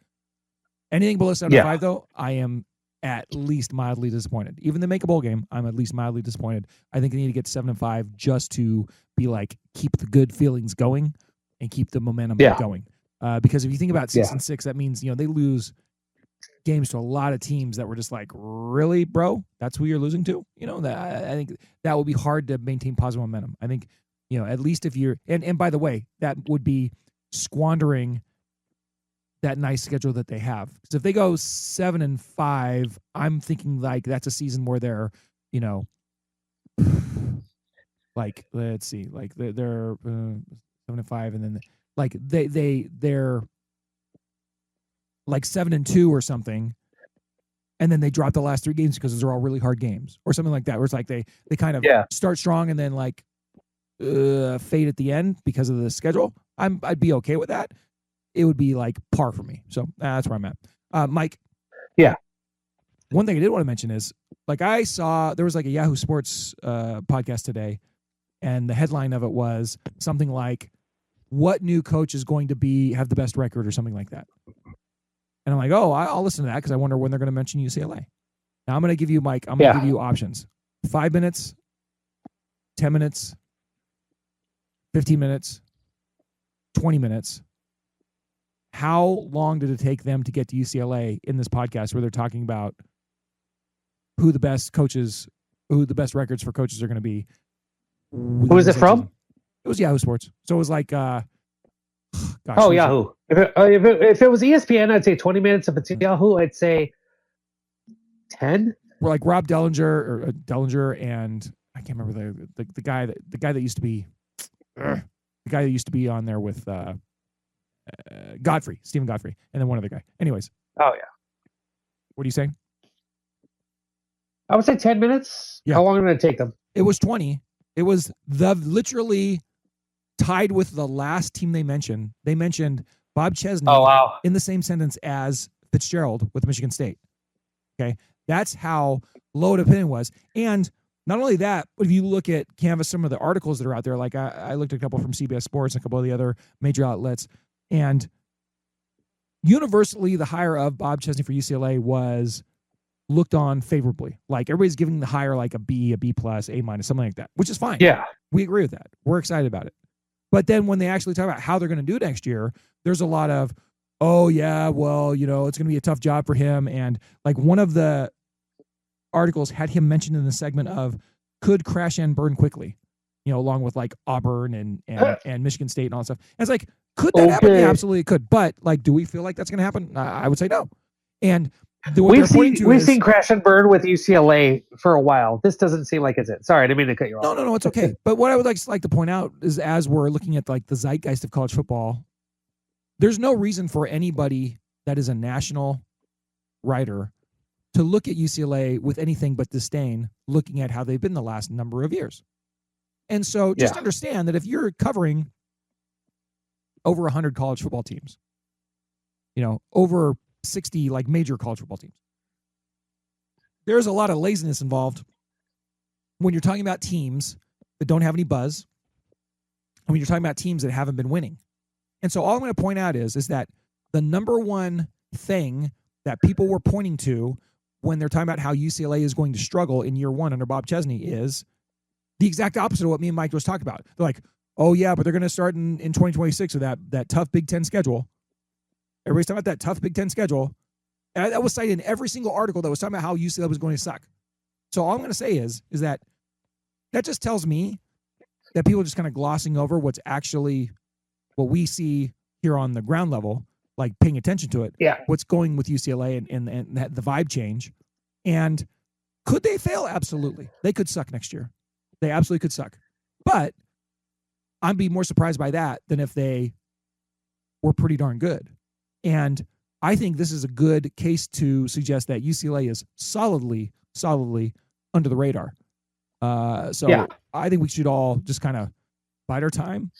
Anything below 7-5, though, I am at least mildly disappointed. Even they make a bowl game, I'm at least mildly disappointed. I think they need to get to 7-5 just to be like, keep the good feelings going and keep the momentum going. Because if you think about 6-6, that means, they lose games to a lot of teams that were just like, really, bro? That's who you're losing to? That I think that would be hard to maintain positive momentum. I think, at least if you're, and by the way, that would be squandering that nice schedule that they have. Because if they go 7-5, I'm thinking like that's a season where they're, like, let's see, like they're 7-5, and then like they're like 7-2 or something, and then they drop the last 3 games because those are all really hard games or something like that. Where it's like they kind of start strong and then like fade at the end because of the schedule. I'd be okay with that. It would be like par for me. So that's where I'm at. Mike. Yeah. One thing I did want to mention is like I saw there was like a Yahoo Sports podcast today, and the headline of it was something like, "What new coach is going to have the best record?" or something like that. And I'm like, oh, I'll listen to that because I wonder when they're going to mention UCLA. Now I'm going to give you, Mike, I'm going to give you options. 5 minutes, 10 minutes, 15 minutes, 20 minutes. How long did it take them to get to UCLA in this podcast where they're talking about who the best records for coaches are going to be? Who is it from? It was Yahoo Sports. So it was like, Yahoo. If it was ESPN, I'd say 20 minutes. If it's Yahoo, I'd say 10. We're like Rob Dellinger and I can't remember the guy that used to be the guy that used to be on there with Stephen Godfrey, and then one other guy. Anyways. Oh yeah. What are you saying? I would say 10 minutes. Yeah. How long did it take them? It was 20. It was literally tied with the last team they mentioned. They mentioned Bob Chesney in the same sentence as Fitzgerald with Michigan State. Okay. That's how low the opinion was. And not only that, but if you look at Canvas, some of the articles that are out there, like I looked at a couple from CBS Sports and a couple of the other major outlets, and universally the hire of Bob Chesney for UCLA was looked on favorably. Like everybody's giving the hire like a B, a B+, A-, something like that, which is fine. Yeah. We agree with that. We're excited about it. But then when they actually talk about how they're going to do next year, there's a lot of, oh yeah, well, it's going to be a tough job for him. And like one of the articles had him mentioned in the segment of could crash and burn quickly, along with like Auburn and Michigan State and all that stuff. And it's like, could that happen? Yeah, absolutely it could. But like, do we feel like that's going to happen? I would say no. And we've seen crash and burn with UCLA for a while. This doesn't seem like it's it. Sorry, I didn't mean to cut you off. No, it's okay. But what I would like to point out is as we're looking at like the zeitgeist of college football, there's no reason for anybody that is a national writer to look at UCLA with anything but disdain, looking at how they've been the last number of years. And so just understand that if you're covering over 100 college football teams, over 60 like major college football teams, there's a lot of laziness involved when you're talking about teams that don't have any buzz, and when you're talking about teams that haven't been winning. And so all I'm going to point out is that the number one thing that people were pointing to when they're talking about how UCLA is going to struggle in year one under Bob Chesney is the exact opposite of what me and Mike was talking about. They're like, oh yeah, but they're going to start in 2026 with that tough Big Ten schedule. Everybody's talking about that tough Big Ten schedule. And that was cited in every single article that was talking about how UCLA was going to suck. So all I'm going to say is that just tells me that people are just kind of glossing over what's actually what we see here on the ground level, like paying attention to it. Yeah. What's going with UCLA and the vibe change. And could they fail? Absolutely. They could suck next year. They absolutely could suck. But I'd be more surprised by that than if they were pretty darn good. And I think this is a good case to suggest that UCLA is solidly under the radar. So I think we should all just kind of bide our time,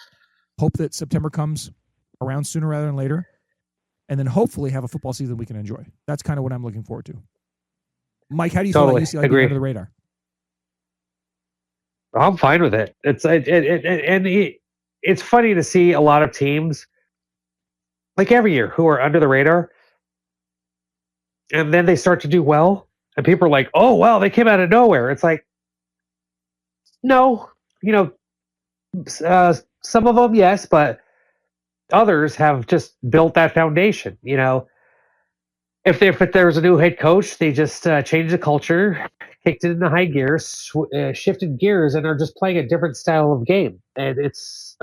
hope that September comes around sooner rather than later, and then hopefully have a football season we can enjoy. That's kind of what I'm looking forward to. Mike, how do you feel about UCLA being under the radar? I'm fine with it. It's funny to see a lot of teams like every year who are under the radar, and then they start to do well, and people are like, "Oh, wow, they came out of nowhere." It's like, no, some of them, yes, but others have just built that foundation. If there's a new head coach, they just changed the culture, kicked it into high gear, shifted gears, and are just playing a different style of game. And it's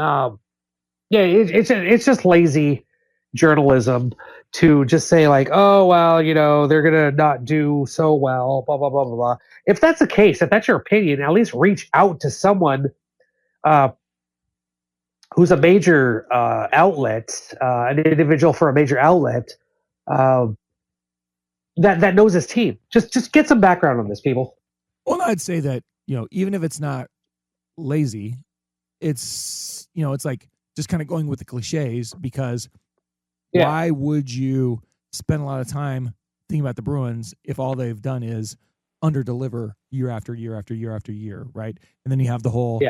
just lazy journalism to just say like, oh well, they're gonna not do so well, blah blah blah blah blah. If that's the case, if that's your opinion, at least reach out to someone who's a major outlet, an individual for a major outlet. That knows his team. Just get some background on this, people. Well, I'd say that, even if it's not lazy, it's, it's like just kind of going with the cliches, because why would you spend a lot of time thinking about the Bruins if all they've done is underdeliver year after year after year after year, right? And then you have the whole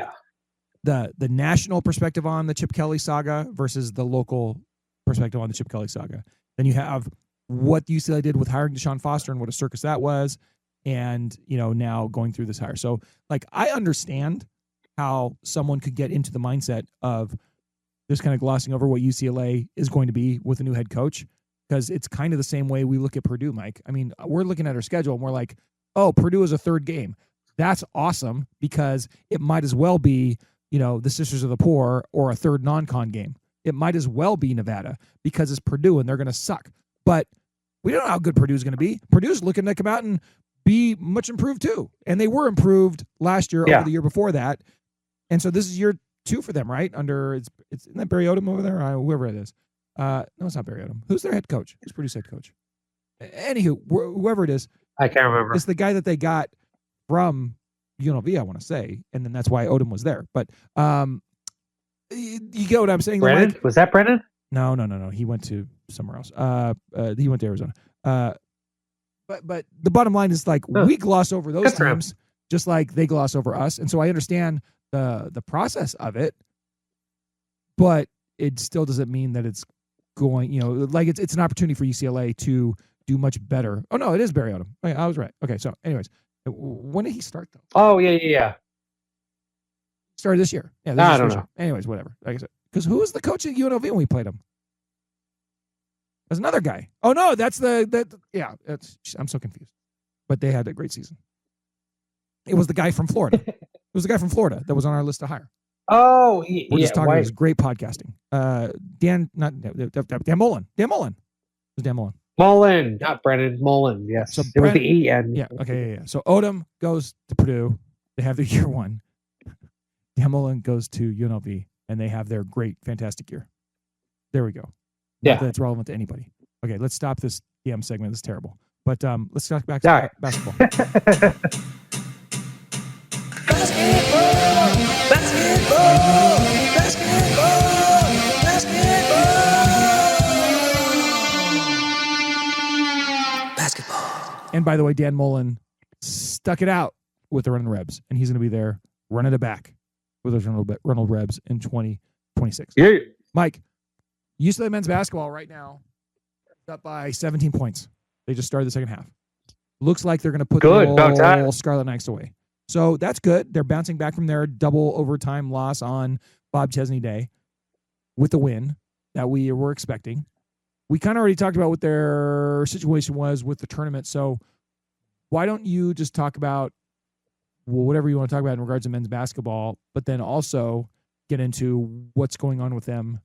the national perspective on the Chip Kelly saga versus the local perspective on the Chip Kelly saga. Then you have what UCLA did with hiring Deshaun Foster and what a circus that was, and now going through this hire. So like, I understand how someone could get into the mindset of just kind of glossing over what UCLA is going to be with a new head coach, because it's kind of the same way we look at Purdue, Mike. I mean, we're looking at our schedule and we're like, oh, Purdue is a third game. That's awesome, because it might as well be, the Sisters of the Poor or a third non-con game. It might as well be Nevada, because it's Purdue and they're going to suck. But we don't know how good Purdue's going to be. Purdue's looking to come out and be much improved too. And they were improved last year over the year before that. And so this is year 2 for them, right? Isn't that Barry Odom over there? Whoever it is. No, it's not Barry Odom. Who's their head coach? Who's Purdue's head coach? Anywho, whoever it is. I can't remember. It's the guy that they got from UNLV, I want to say. And then that's why Odom was there. But you get what I'm saying? Brennan? Like, was that Brennan? No. He went to somewhere else. He went to Arizona. But the bottom line is like, we gloss over those teams just like they gloss over us. And so I understand the process of it, but it still doesn't mean that it's going, like it's an opportunity for UCLA to do much better. Oh no, it is Barry Odom. Okay, I was right. Okay. So anyways, when did he start though? Oh yeah. Started this year. Yeah. I don't know. Anyways, whatever. Like I said, because who was the coach at UNLV when we played him? There's another guy. Oh no, that's I'm so confused. But they had a great season. It was the guy from Florida. It was the guy from Florida that was on our list to hire. Oh, we're just talking. It was great podcasting. Dan Mullen. Dan Mullen. It was Dan Mullen. Mullen, not Brennan. Mullen. Yes. So it was the EN. Yeah. Okay. Yeah. So Odom goes to Purdue. They have their year 1. Dan Mullen goes to UNLV, and they have their great, fantastic year. There we go. Not that it's relevant to anybody. Okay, let's stop this DM segment. This is terrible. But let's talk back to basketball. Basketball. And by the way, Dan Mullen stuck it out with the Running Rebs, and he's going to be there running it back with those Ronald Rebs in 2026. Yeah. Mike, UCLA men's basketball right now is up by 17 points. They just started the second half. Looks like they're going to put the Scarlet Knights away. So that's good. They're bouncing back from their double overtime loss on Bob Chesney Day with the win that we were expecting. We kind of already talked about what their situation was with the tournament. So why don't you just talk about whatever you want to talk about in regards to men's basketball, but then also get into what's going on with them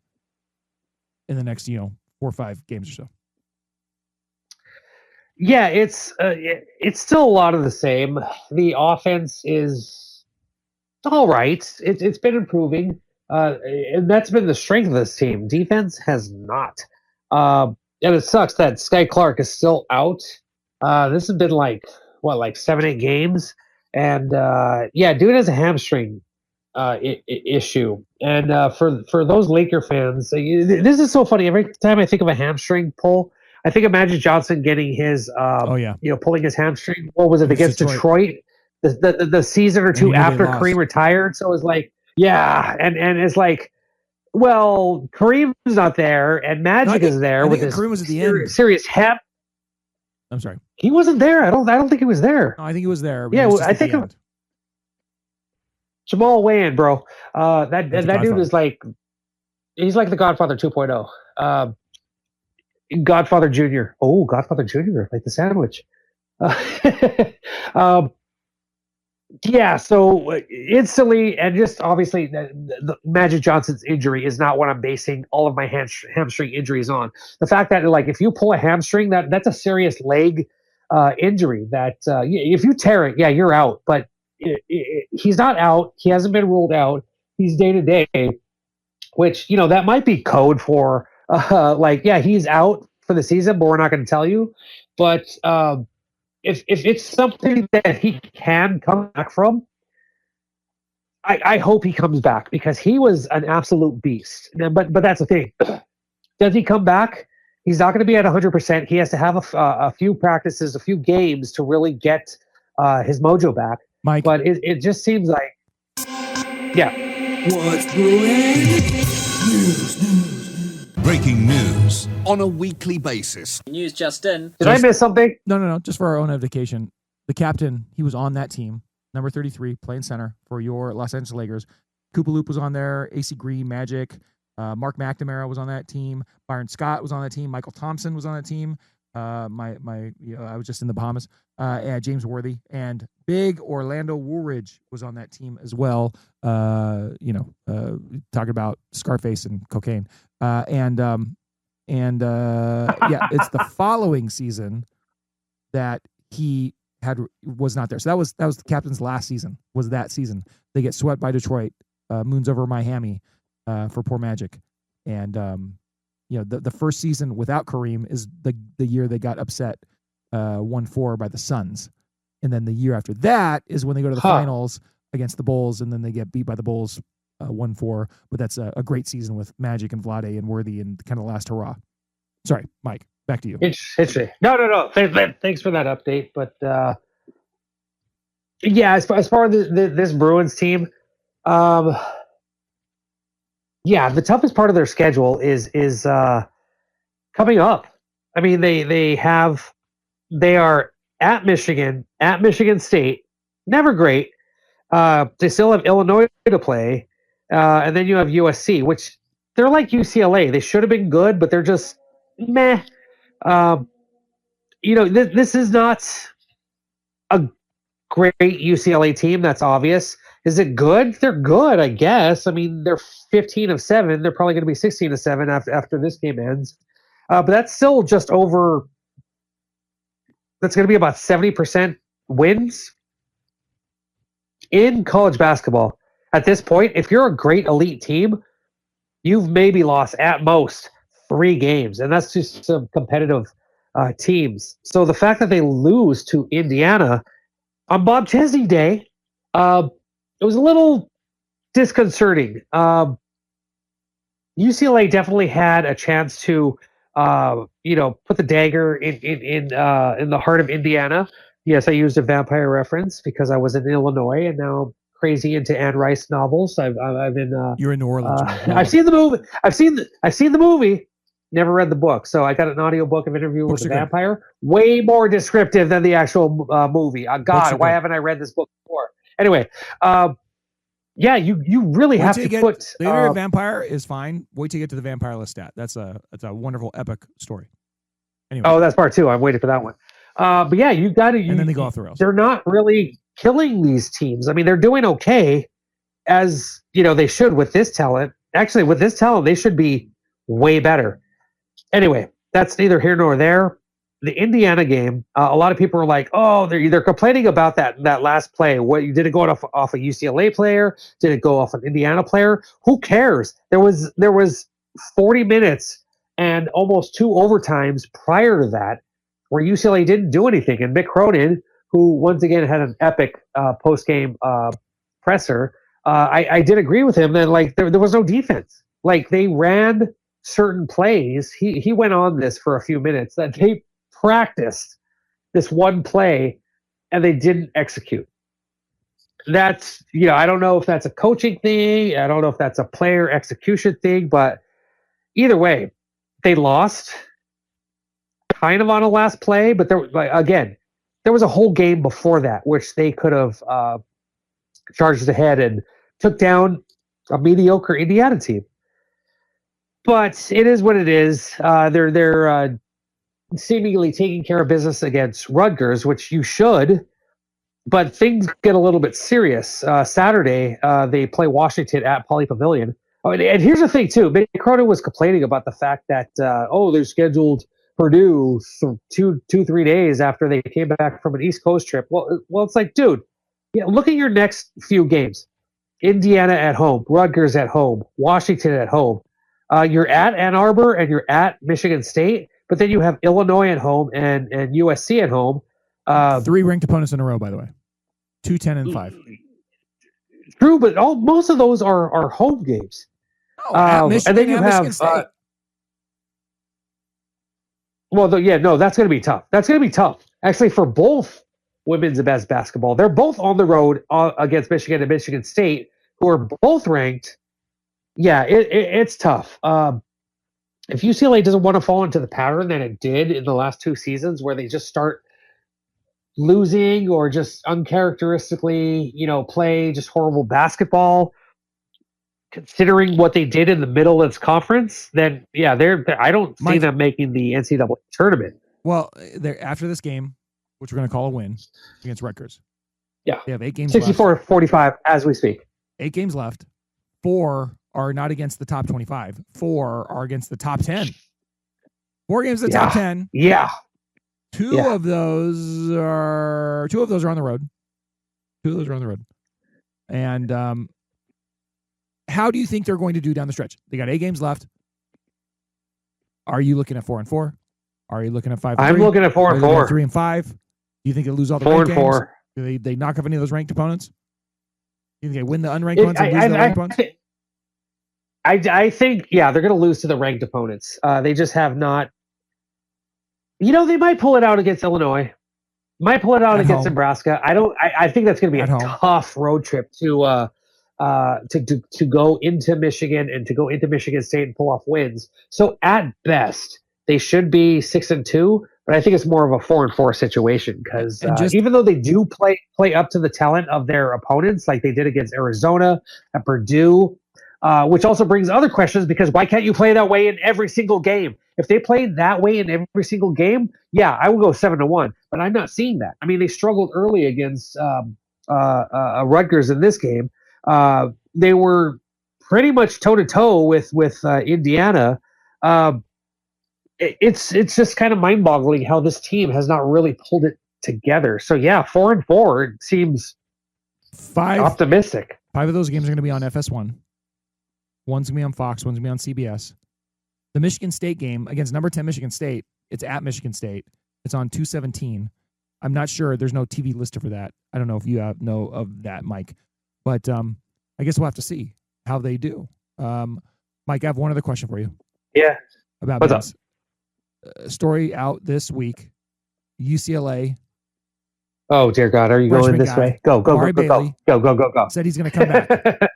in the next, 4 or 5 games or so. Yeah, it's still a lot of the same. The offense is all right. It's been improving. And that's been the strength of this team. Defense has not. And it sucks that Sky Clark is still out. This has been like 7-8 games, and dude has a hamstring issue. And for those Laker fans, this is so funny. Every time I think of a hamstring pull, I think of Magic Johnson getting his pulling his hamstring. What was it against Detroit? The season or two after Kareem retired. So it was like, and it's like, well, Kareem's not there, and Magic is there with his Kareem was at the end. Serious hip. I'm sorry, he wasn't there. I don't think he was there. No, I think he was there. Yeah, I think Jamaal weigh in, bro. That dude is like, he's like the Godfather 2.0. Godfather Jr. Oh, Godfather Jr. like the sandwich. So instantly, and just obviously, the Magic Johnson's injury is not what I'm basing all of my hamstring injuries on. The fact that, like, if you pull a hamstring, that's a serious leg injury. That if you tear it, you're out. But he's not out. He hasn't been ruled out. He's day to day, which that might be code for he's out for the season, but we're not going to tell you. But if it's something that he can come back from, I hope he comes back, because he was an absolute beast. But that's the thing. Does he come back? He's not going to be at 100%. He has to have a few practices, a few games to really get his mojo back. Mike. But it just seems like, What's brewing? News. Breaking news on a weekly basis. News just in. Did I miss something? No. Just for our own edification. The captain, he was on that team, number 33, playing center for your Los Angeles Lakers. Koopaloop was on there. AC Green, Magic. Mark McNamara was on that team. Byron Scott was on that team. Michael Thompson was on that team. I was just in the Bahamas. James Worthy and big Orlando Woolridge was on that team as well. Talking about Scarface and cocaine. It's the following season that he was not there. So that was the captain's last season. Was that season? They get swept by Detroit. Moons over Miami for poor Magic, and the first season without Kareem is the year they got upset 1-4 by the Suns, and then the year after that is when they go to the finals against the Bulls, and then they get beat by the Bulls 1-4. But that's a great season with Magic and Vlade and Worthy and kind of last hurrah. Sorry, Mike, back to you. No. Thanks for that update. But as far as this Bruins team, the toughest part of their schedule is coming up. I mean, they are at Michigan State, never great. They still have Illinois to play, and then you have USC, which they're like UCLA. They should have been good, but they're just meh. This is not a great UCLA team. That's obvious. Is it good? They're good, I guess. I mean, they're 15-7. They're probably going to be 16-7 after this game ends. But that's still just over. That's going to be about 70% wins in college basketball. At this point, if you're a great elite team, you've maybe lost at most 3 games, and that's just some competitive teams. So the fact that they lose to Indiana on Bob Chesney Day, it was a little disconcerting. UCLA definitely had a chance to, put the dagger in the heart of Indiana. Yes, I used a vampire reference because I was in Illinois, and now I'm crazy into Anne Rice novels. I've been. You're in New Orleans. I've seen the movie. I've seen the movie. Never read the book, so I got an audiobook of Interview with the Vampire. Way more descriptive than the actual movie. God, why haven't I read this book before? Anyway, you really have to put. The Vampire is fine. Wait till you get to the Vampire Lestat. That's a wonderful epic story. Anyway. Oh, that's part 2. I'm waiting for that one. But yeah, you got to. And then they go off the rails. They're not really killing these teams. I mean, they're doing okay, as they should with this talent. Actually, with this talent, they should be way better. Anyway, that's neither here nor there. the Indiana game, a lot of people are like, "Oh, they're complaining about that last play. What did it go off a UCLA player? Did it go off an Indiana player? Who cares? There was 40 minutes and almost 2 overtimes prior to that where UCLA didn't do anything. And Mick Cronin, who once again had an epic post game presser, I did agree with him that like there was no defense. Like they ran certain plays. He went on this for a few minutes that they practiced this one play and they didn't execute. That's, I don't know if that's a coaching thing. I don't know if that's a player execution thing, but either way, they lost kind of on a last play, but there was a whole game before that, which they could have charged ahead and took down a mediocre Indiana team. But it is what it is. They're seemingly taking care of business against Rutgers, which you should. But things get a little bit serious. Saturday, they play Washington at Pauley Pavilion. Oh, and here's the thing, too. Mick Cronin was complaining about the fact that, they're scheduled Purdue 3 days after they came back from an East Coast trip. Well, it's like, dude, look at your next few games. Indiana at home, Rutgers at home, Washington at home. You're at Ann Arbor and you're at Michigan State, but then you have Illinois at home and USC at home. 3 ranked opponents in a row, by the way. 2, 10, and 5. True, but most of those are home games. At Michigan, and then you have Michigan State. That's going to be tough. That's going to be tough, actually, for both women's and men's basketball. They're both on the road against Michigan and Michigan State, who are both ranked. Yeah, it's tough. If UCLA doesn't want to fall into the pattern that it did in the last 2 seasons, where they just start losing or just uncharacteristically, play just horrible basketball, considering what they did in the middle of its conference, then I don't see them making the NCAA tournament. Well, after this game, which we're going to call a win against Rutgers. Yeah. They have 8 games 64-45 as we speak. 8 games left. 4 are not against the top 25. 4 are against the top 10. 4 games in the top 10. Yeah. 2 of those are on the road. 2 of those are on the road. And how do you think they're going to do down the stretch? They got 8 games left. Are you looking at 4-4? Are you looking at 5-3? I'm looking at 4-4. 3-5. Do you think they'll lose all the 4-4? Do they knock off any of those ranked opponents? Do you think they win the unranked ones and lose the ranked ones? I think, they're going to lose to the ranked opponents. They just have not. They might pull it out against Illinois. Might pull it out against Nebraska. I think that's going to be a tough road trip to go into Michigan and to go into Michigan State and pull off wins. So at best, they should be 6-2, but I think it's more of a 4-4 situation because even though they do play up to the talent of their opponents, like they did against Arizona and Purdue, which also brings other questions because why can't you play that way in every single game? If they played that way in every single game, I would go 7-1, but I'm not seeing that. I mean, they struggled early against Rutgers in this game. They were pretty much toe-to-toe with Indiana. It's just kind of mind-boggling how this team has not really pulled it together. So 4-4 seems optimistic. 5 of those games are going to be on FS1. One's going to be on Fox. One's going to be on CBS. The Michigan State game against number 10 Michigan State, it's at Michigan State. It's on 2/17. I'm not sure. There's no TV listed for that. I don't know if you know of that, Mike. But I guess we'll have to see how they do. Mike, I have one other question for you. Yeah. About what's up? Story out this week. UCLA. Oh, dear God. Are you going this way? Go. Said he's going to come back.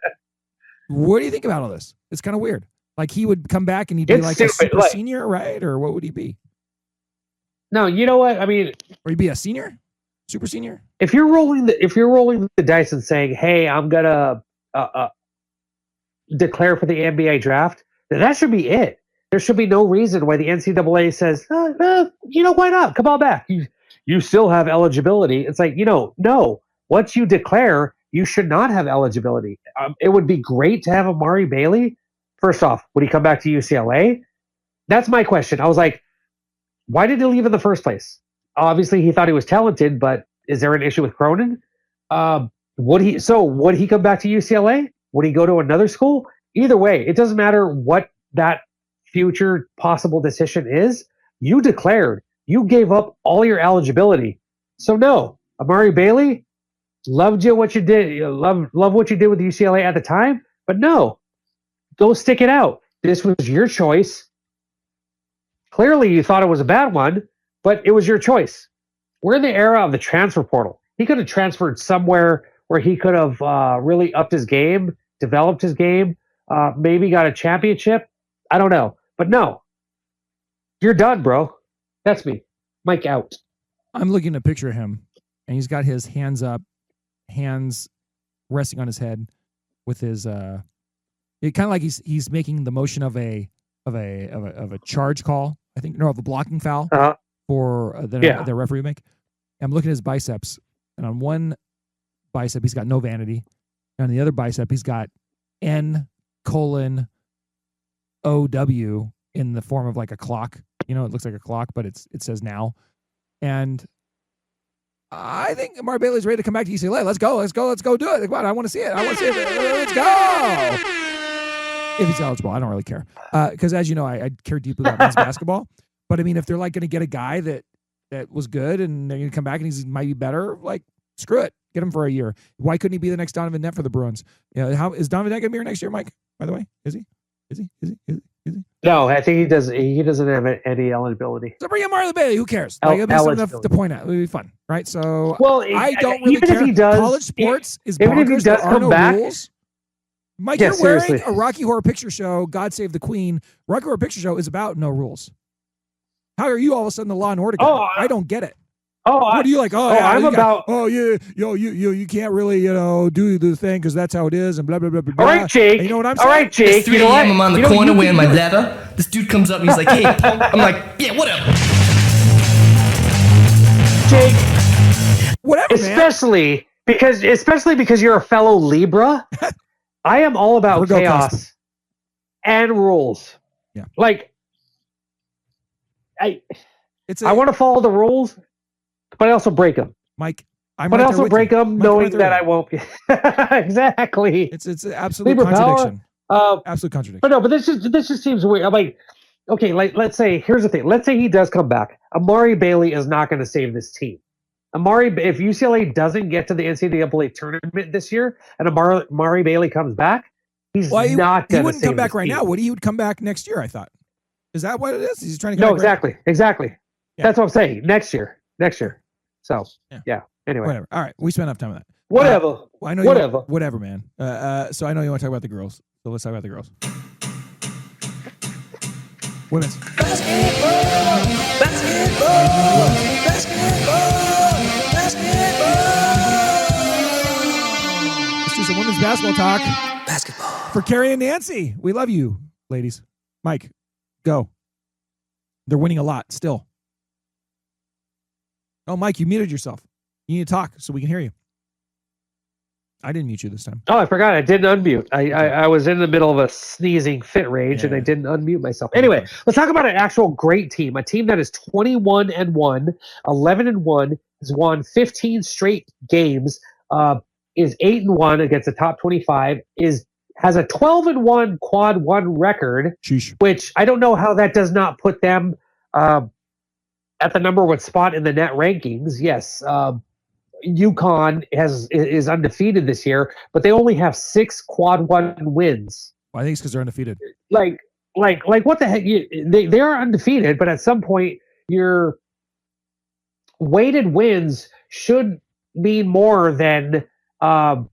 What do you think about all this? It's kind of weird. Like he would come back and he'd be like a super senior, right? Or what would he be? No, you know what? I mean, or he'd be a senior, super senior. If you're rolling the dice and saying, "Hey, I'm gonna declare for the NBA draft," then that should be it. There should be no reason why the NCAA says, why not? Come on back. You still have eligibility. It's like, no. Once you declare, you should not have eligibility. It would be great to have Amari Bailey. First off, would he come back to UCLA? That's my question. I was like, Why did he leave in the first place? Obviously, he thought he was talented, but is there an issue with Cronin? Would he come back to UCLA? Would he go to another school? Either way, it doesn't matter what that future possible decision is. You declared. You gave up all your eligibility. So no, Amari Bailey, loved what you did. Love what you did with UCLA at the time, but no, go stick it out. This was your choice. Clearly, you thought it was a bad one, but it was your choice. We're in the era of the transfer portal. He could have transferred somewhere where he could have really upped his game, developed his game, maybe got a championship. I don't know. But no, you're done, bro. That's me. Mike out. I'm looking at a picture of him, and he's got his hands up, hands resting on his head with his it kind of like he's making the motion of a charge call, I think, no, of a blocking foul for the referee make. I'm looking at his biceps, and on one bicep he's got no vanity, and on the other bicep he's got N:OW in the form of like a clock. You know, it looks like a clock, but it says now. And I think Amari Bailey's ready to come back to UCLA. Let's go do it. Come on, I want to see it. Let's go. If he's eligible, I don't really care. Because as you know, I care deeply about men's basketball. But I mean, if they're like going to get a guy that was good and they're going to come back and he might be better, like, screw it. Get him for a year. Why couldn't he be the next Donovan Net for the Bruins? How is Donovan Net going to be here next year, Mike? By the way, is he? No, I think he does. He doesn't have any eligibility. So bring in Amari Bailey. Who cares? Like, it'll be something to point out. It'll be fun, right? So, I don't really even care. If he does, college sports is even if he bonkers. does There are no back, rules. Mike, yeah, you're wearing seriously. a Rocky Horror Picture Show. God Save the Queen. Rocky Horror Picture Show is about no rules. How are you all of a sudden the Law and Order guy? I don't get it. What are you like? You can't really, do the thing because that's how it is, and blah blah blah blah. All right, Jake. You know what I'm saying? All right, Jake. It's 3 a.m. I'm on the corner wearing my leather. This dude comes up and he's like, "Hey, punk." I'm like, "Yeah, whatever." Jake. Whatever, especially because you're a fellow Libra. I am all about chaos and rules. Yeah. Like, I want to follow the rules, but I also break them. Mike, I also break them knowing that I won't be. Exactly. It's an absolute Libra contradiction. Absolute contradiction. But this just seems weird. I'm like, okay, let's say, here's the thing. Let's say he does come back. Amari Bailey is not going to save this team. If UCLA doesn't get to the NCAA tournament this year and Amari Bailey comes back, he's not going to save He wouldn't come back right team. now. He would come back next year, I thought. Is that what it is? He's trying to No, come back exactly. Yeah. That's what I'm saying. Next year. So, yeah. Anyway. Whatever. All right. We spent enough time on that. Whatever. I know whatever, man. So I know you want to talk about the girls. So let's talk about the girls. Women's. Let's do some women's basketball talk. Basketball. For Carrie and Nancy. We love you, ladies. Mike, go. They're winning a lot still. Oh, Mike, you muted yourself. You need to talk so we can hear you. I didn't mute you this time. Oh, I forgot. I didn't unmute. I was in the middle of a sneezing fit rage and I didn't unmute myself. Anyway, let's talk about an actual great team. A team that is 21-1, 11-1, has won 15 straight games, is 8-1 against the top 25, has a 12-1 quad 1 record, which I don't know how that does not put them at the number 1 spot in the net rankings. Yes, UConn is undefeated this year, but they only have 6 quad 1 wins. Well, I think it's because they're undefeated. Like what the heck? They are undefeated, but at some point your weighted wins should mean more than a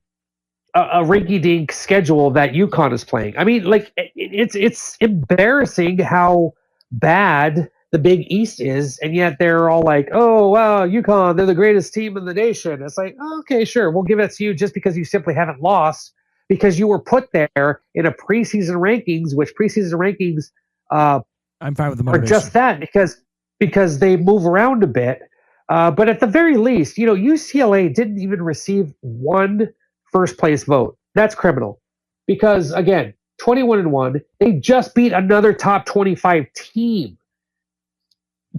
rinky-dink schedule that UConn is playing. I mean, like, it's embarrassing how bad the Big East is, and yet they're all like, "Oh, wow, UConn, they're the greatest team in the nation." It's like, okay, sure, we'll give it to you just because you simply haven't lost, because you were put there in a preseason rankings, which preseason rankings I'm fine with the motivation. are just that because they move around a bit. But at the very least, UCLA didn't even receive 1 first place vote. That's criminal. Because again, 21-1, they just beat another top 25 team.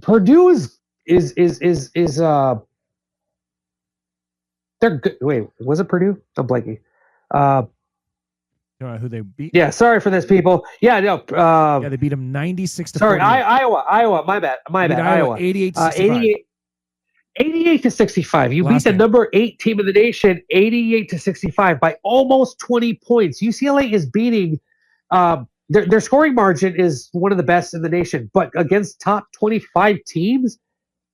Purdue is they're good. Wait, was it Purdue? I'm blanking. Who they beat? Yeah, sorry for this, people. Yeah, no. Yeah, they beat them 96 to Sorry, 48. Iowa. My bad. Iowa. 88 to 65. 88 to 65. You beat the number 8 team in the nation 88 to 65 by almost 20 points. UCLA is beating their scoring margin is one of the best in the nation, but against top 25 teams,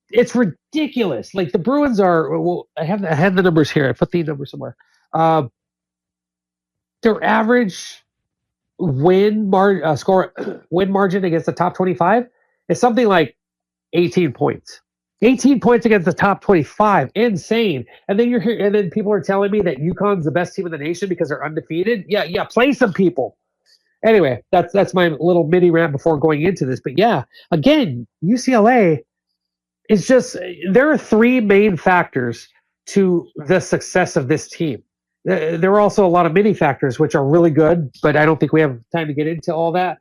it's ridiculous. Like the Bruins are. Well, I had the numbers here. I put the numbers somewhere. Their average win margin against the top 25 is something like 18 points. 18 points against the top 25, insane. And then you're here, and then people are telling me that UConn's the best team in the nation because they're undefeated. Yeah, play some people. Anyway, that's my little mini rant before going into this. But yeah, again, UCLA is just there are 3 main factors to the success of this team. There are also a lot of mini factors which are really good, but I don't think we have time to get into all that.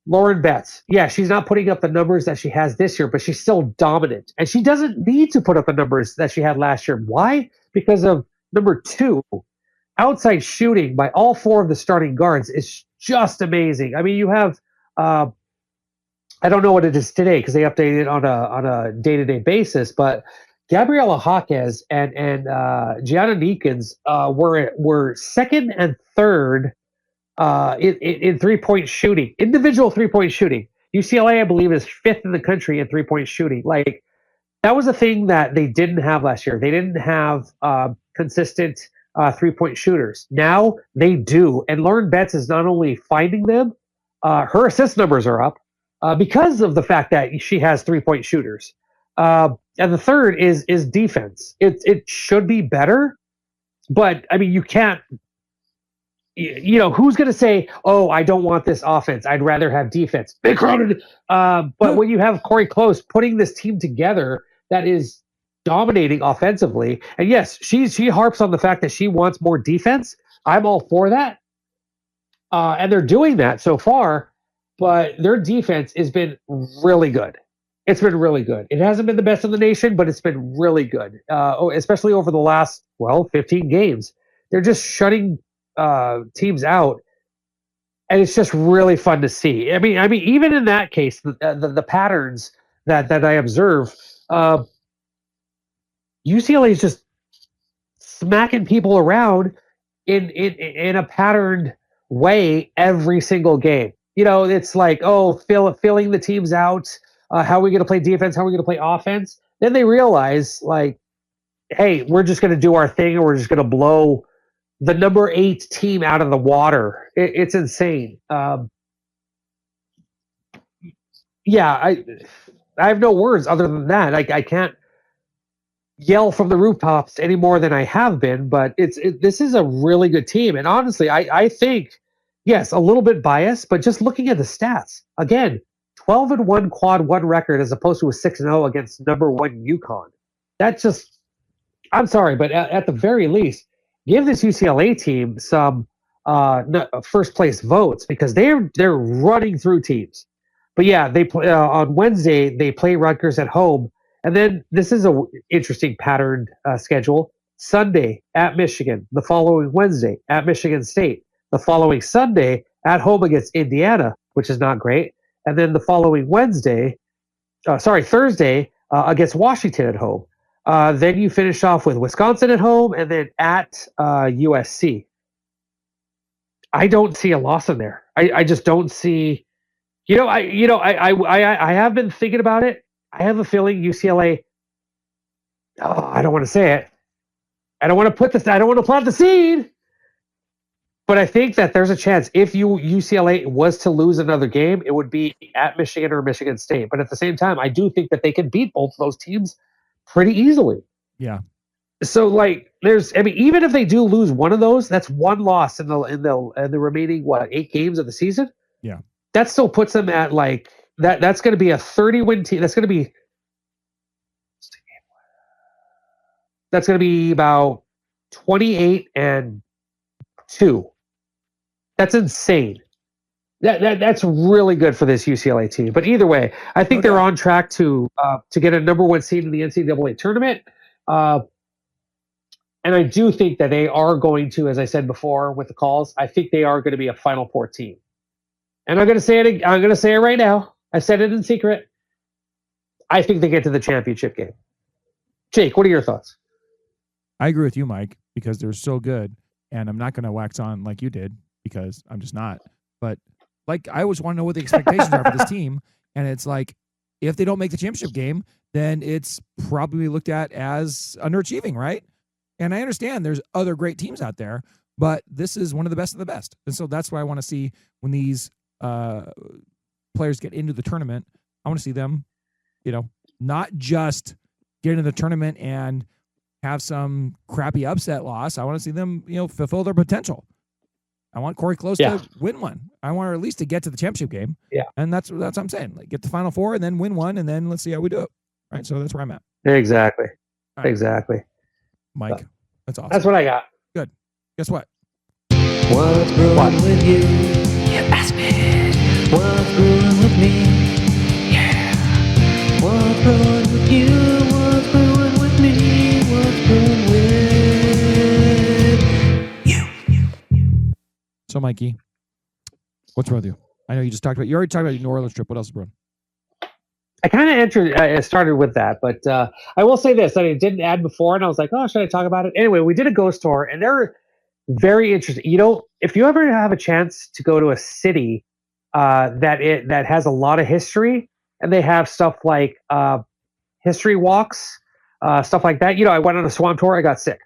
Lauren Betts, yeah, she's not putting up the numbers that she has this year, but she's still dominant. And she doesn't need to put up the numbers that she had last year. Why? Because of number 2, outside shooting by all 4 of the starting guards is just amazing. I mean, you have, I don't know what it is today because they update it on a day-to-day basis, but Gabriela Jaquez and Gianna Neekins were second and third in 3-point shooting, individual 3-point shooting. UCLA, I believe, is 5th in the country in 3-point shooting. Like that was a thing that they didn't have last year. They didn't have consistent 3-point shooters. Now they do, and Lauren Betts is not only finding them, her assist numbers are up because of the fact that she has 3-point shooters. And the third is defense. It should be better, but I mean you can't. You know, who's going to say, oh, I don't want this offense. I'd rather have defense. Big crowded. But when you have Corey Close putting this team together that is dominating offensively, and yes, she harps on the fact that she wants more defense. I'm all for that. And they're doing that so far, but their defense has been really good. It's been really good. It hasn't been the best in the nation, but it's been really good, especially over the last, 15 games. They're just shutting teams out, and it's just really fun to see. I mean, even in that case, the patterns that I observe, UCLA is just smacking people around in a patterned way every single game. You know, it's like, filling the teams out. How are we going to play defense? How are we going to play offense? Then they realize, like, hey, we're just going to do our thing, and we're just going to blow the number 8 team out of the water. It's insane. I have no words other than that. I can't yell from the rooftops any more than I have been, but this is a really good team. And honestly, I think, yes, a little bit biased, but just looking at the stats, again, 12-1 quad 1 record as opposed to a 6-0 against number 1 UConn. That's just, I'm sorry, but at the very least, give this UCLA team some first place votes because they're running through teams. But yeah, they play on Wednesday. They play Rutgers at home, and then this is a interesting patterned schedule. Sunday at Michigan, the following Wednesday at Michigan State, the following Sunday at home against Indiana, which is not great, and then the following Thursday against Washington at home. Then you finish off with Wisconsin at home, and then at USC. I don't see a loss in there. I just don't see. I have been thinking about it. I have a feeling UCLA. Oh, I don't want to say it. I don't want to put this. I don't want to plant the seed. But I think that there's a chance if UCLA was to lose another game, it would be at Michigan or Michigan State. But at the same time, I do think that they can beat both of those teams pretty easily. Yeah. So even if they do lose one of those, that's one loss in the remaining 8 games of the season. Yeah. That still puts them at like that. That's going to be a 30-win team. That's going to be about 28-2. That's insane. That's really good for this UCLA team. But either way, I think they're on track to get a number 1 seed in the NCAA tournament. And I do think that they are going to, as I said before with the calls, I think they are going to be a Final Four team. And I'm going to say it. I'm going to say it right now. I said it in secret. I think they get to the championship game. Jake, what are your thoughts? I agree with you, Mike, because they're so good, and I'm not going to wax on like you did because I'm just not. But like, I always want to know what the expectations are for this team, and it's like, if they don't make the championship game, then it's probably looked at as underachieving, right? And I understand there's other great teams out there, but this is one of the best of the best. And so that's why I want to see when these players get into the tournament, I want to see them, not just get into the tournament and have some crappy upset loss. I want to see them, fulfill their potential. I want Corey Close to win one. I want her at least to get to the championship game. Yeah. And that's what I'm saying. Like, get the Final Four and then win one, and then let's see how we do it. Right. So that's where I'm at. Exactly. Right. Exactly. Mike, that's awesome. That's what I got. Good. Guess what? What's brewing with you? You asked me. What's brewing with me? Yeah. What's brewing with you? What's brewing with me? What's brewing with you? So, Mikey, what's wrong with you? I know you already talked about your New Orleans trip. What else is brewing? I kind of started with that, but I will say this. I didn't add before, and I was like, oh, should I talk about it? Anyway, we did a ghost tour, and they're very interesting. If you ever have a chance to go to a city that has a lot of history, and they have stuff like history walks, stuff like that. I went on a swamp tour. I got sick.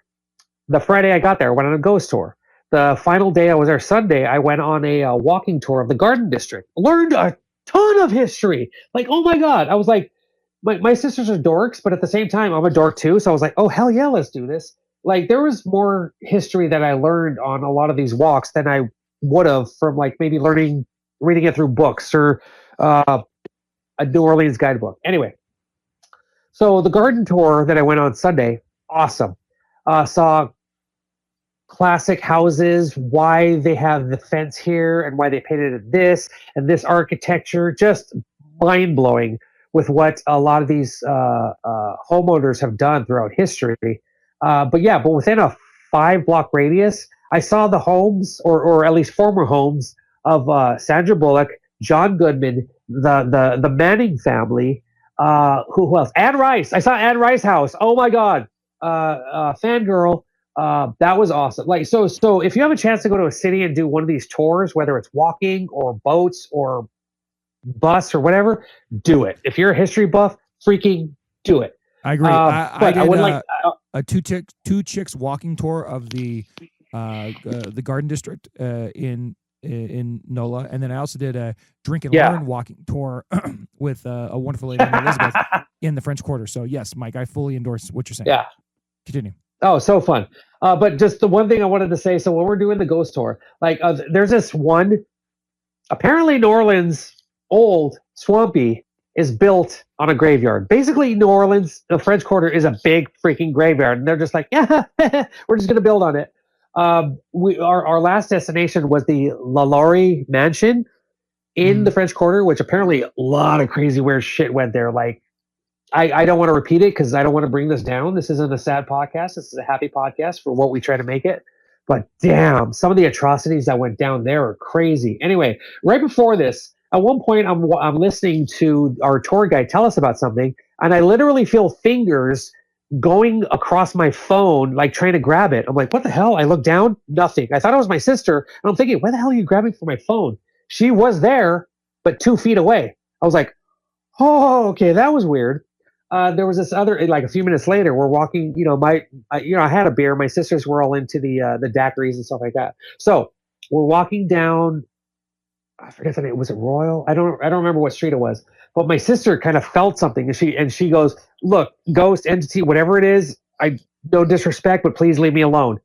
The Friday I got there, I went on a ghost tour. The final day I was there, Sunday, I went on a walking tour of the Garden District. Learned a ton of history. Like, oh my God. I was like, my sisters are dorks, but at the same time, I'm a dork too. So I was like, oh, hell yeah, let's do this. Like, there was more history that I learned on a lot of these walks than I would have from like maybe reading it through books or a New Orleans guidebook. Anyway, so the garden tour that I went on Sunday, awesome. Saw classic houses, why they have the fence here and why they painted it this and this architecture, just mind-blowing with what a lot of these homeowners have done throughout history. But within a 5-block radius, I saw the homes, or at least former homes, of Sandra Bullock, John Goodman, the Manning family, who else? Anne Rice. I saw Anne Rice's house. Oh my God. Fangirl. That was awesome. Like, so if you have a chance to go to a city and do one of these tours, whether it's walking or boats or bus or whatever, do it. If you're a history buff, freaking do it. I agree. I did a two chicks walking tour of the Garden District in NOLA, and then I also did a drink and learn walking tour with a wonderful lady named Elizabeth in the French Quarter. So yes, Mike, I fully endorse what you're saying. Yeah. Continue. Oh, so fun. But just the one thing I wanted to say, so when we're doing the ghost tour, like there's this one, apparently New Orleans, old, swampy, is built on a graveyard. Basically, New Orleans, the French Quarter is a big freaking graveyard. And they're just like, yeah, we're just going to build on it. Our last destination was the Lalaurie Mansion in the French Quarter, which apparently a lot of crazy weird shit went there. Like, I don't want to repeat it because I don't want to bring this down. This isn't a sad podcast. This is a happy podcast for what we try to make it. But damn, some of the atrocities that went down there are crazy. Anyway, right before this, at one point I'm listening to our tour guide tell us about something, and I literally feel fingers going across my phone, like trying to grab it. I'm like, what the hell? I look down, nothing. I thought it was my sister, and I'm thinking, why the hell are you grabbing for my phone? She was there, but 2 feet away. I was like, oh, okay, that was weird. There was this other, like a few minutes later, we're walking, I had a beer. My sisters were all into the daiquiris and stuff like that. So we're walking down, I forget the name. Was it Royal? I don't remember what street it was, but my sister kind of felt something and she goes, look, ghost, entity, whatever it is, no disrespect, but please leave me alone.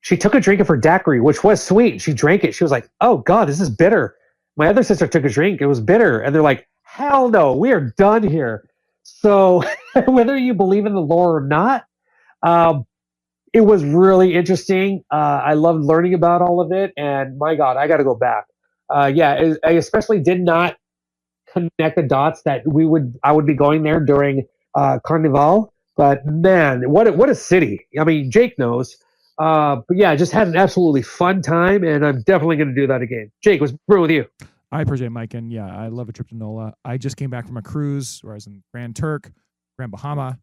She took a drink of her daiquiri, which was sweet. She drank it. She was like, oh God, this is bitter. My other sister took a drink. It was bitter. And they're like, hell no, we are done here. So whether you believe in the lore or not, it was really interesting. I loved learning about all of it. And my God, I got to go back. yeah, I especially did not connect the dots that I would be going there during Carnival. But man, what a city! I mean, Jake knows. But yeah, I just had an absolutely fun time, and I'm definitely going to do that again. Jake, what's brewing with you? I appreciate it, Mike, and yeah, I love a trip to NOLA. I just came back from a cruise where I was in Grand Turk, Grand Bahama,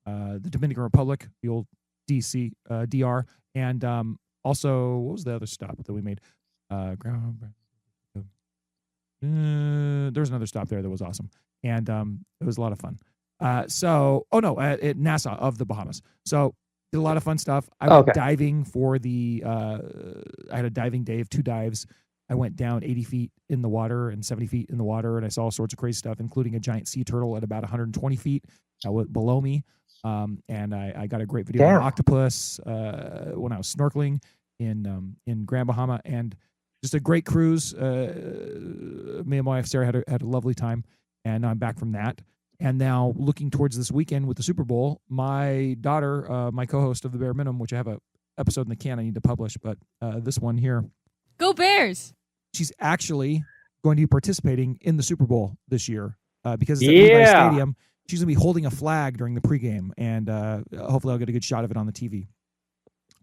the Dominican Republic, the old DC, DR, and also, what was the other stop that we made? There was another stop there that was awesome, and it was a lot of fun. At Nassau of the Bahamas. So did a lot of fun stuff. I went diving for I had a diving day of 2 dives. I went down 80 feet in the water and 70 feet in the water, and I saw all sorts of crazy stuff, including a giant sea turtle at about 120 feet below me. And I got a great video of an octopus when I was snorkeling in Grand Bahama, and just a great cruise. Me and my wife Sarah had a lovely time, and I'm back from that. And now looking towards this weekend with the Super Bowl, my daughter, my co-host of the Bare Minimum, which I have a episode in the can I need to publish, but this one here. Go Bears! She's actually going to be participating in the Super Bowl this year because it's at Levi Stadium. She's going to be holding a flag during the pregame, and hopefully I'll get a good shot of it on the TV.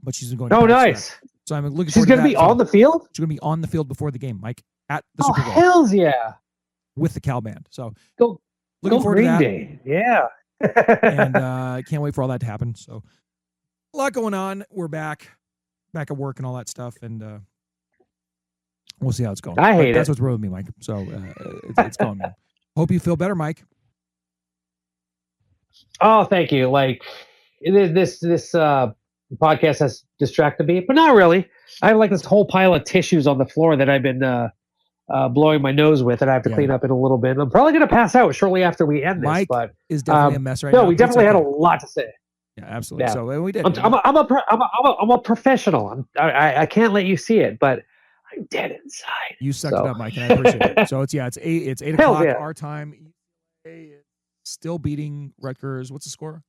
But she's going to nice. So I'm looking She's going to be on the field? She's going to be on the field before the game, Mike, at the Super Bowl. Hells yeah. With the Cal Band. So looking forward to that. Day. Yeah. And I can't wait for all that to happen. So a lot going on. We're back at work and all that stuff, and we'll see how it's going. I hate That's what's wrong with me, Mike. So it's going, man. Hope you feel better, Mike. Oh, thank you. Like this podcast has distracted me, but not really. I have like this whole pile of tissues on the floor that I've been blowing my nose with, and I have to clean up in a little bit. I'm probably going to pass out shortly after we end this. Mike but is definitely a mess right now. No, we definitely had a lot to say. Yeah, absolutely. Yeah. So we did. I'm a professional. I can't let you see it, but I'm dead inside. You sucked it up, Mike, and I appreciate it. So it's 8 o'clock our time. Still beating Rutgers. What's the score?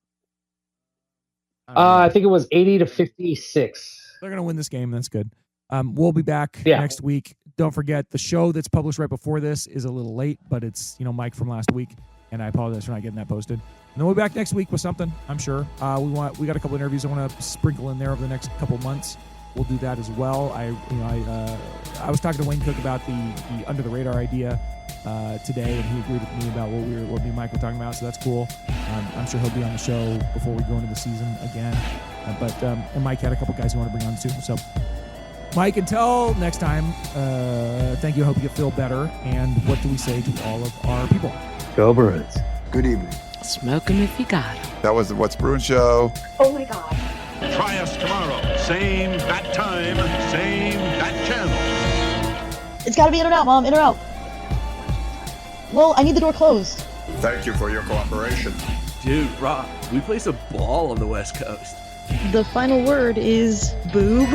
I think it was 80-56. They're gonna win this game. That's good. We'll be back next week. Don't forget the show that's published right before this is a little late, but it's Mike from last week, and I apologize for not getting that posted. And then we'll be back next week with something. I'm sure. We got a couple interviews I want to sprinkle in there over the next couple months. We'll do that as well. I was talking to Wayne Cook about the under the radar idea today, and he agreed with me about what me and Mike were talking about. So that's cool. I'm sure he'll be on the show before we go into the season again. And Mike had a couple guys he wanted to bring on too. So Mike, until next time, thank you. I hope you feel better. And what do we say to all of our people? Go Bruins. Good evening. Smoke 'em if you got 'em. That was the What's Bruin Show. Oh my God. Try us tomorrow. Same bat time, same bat channel. It's got to be in or out, Mom. In or out. Well, I need the door closed. Thank you for your cooperation. Dude, Rob, we play some ball on the West Coast. The final word is boob.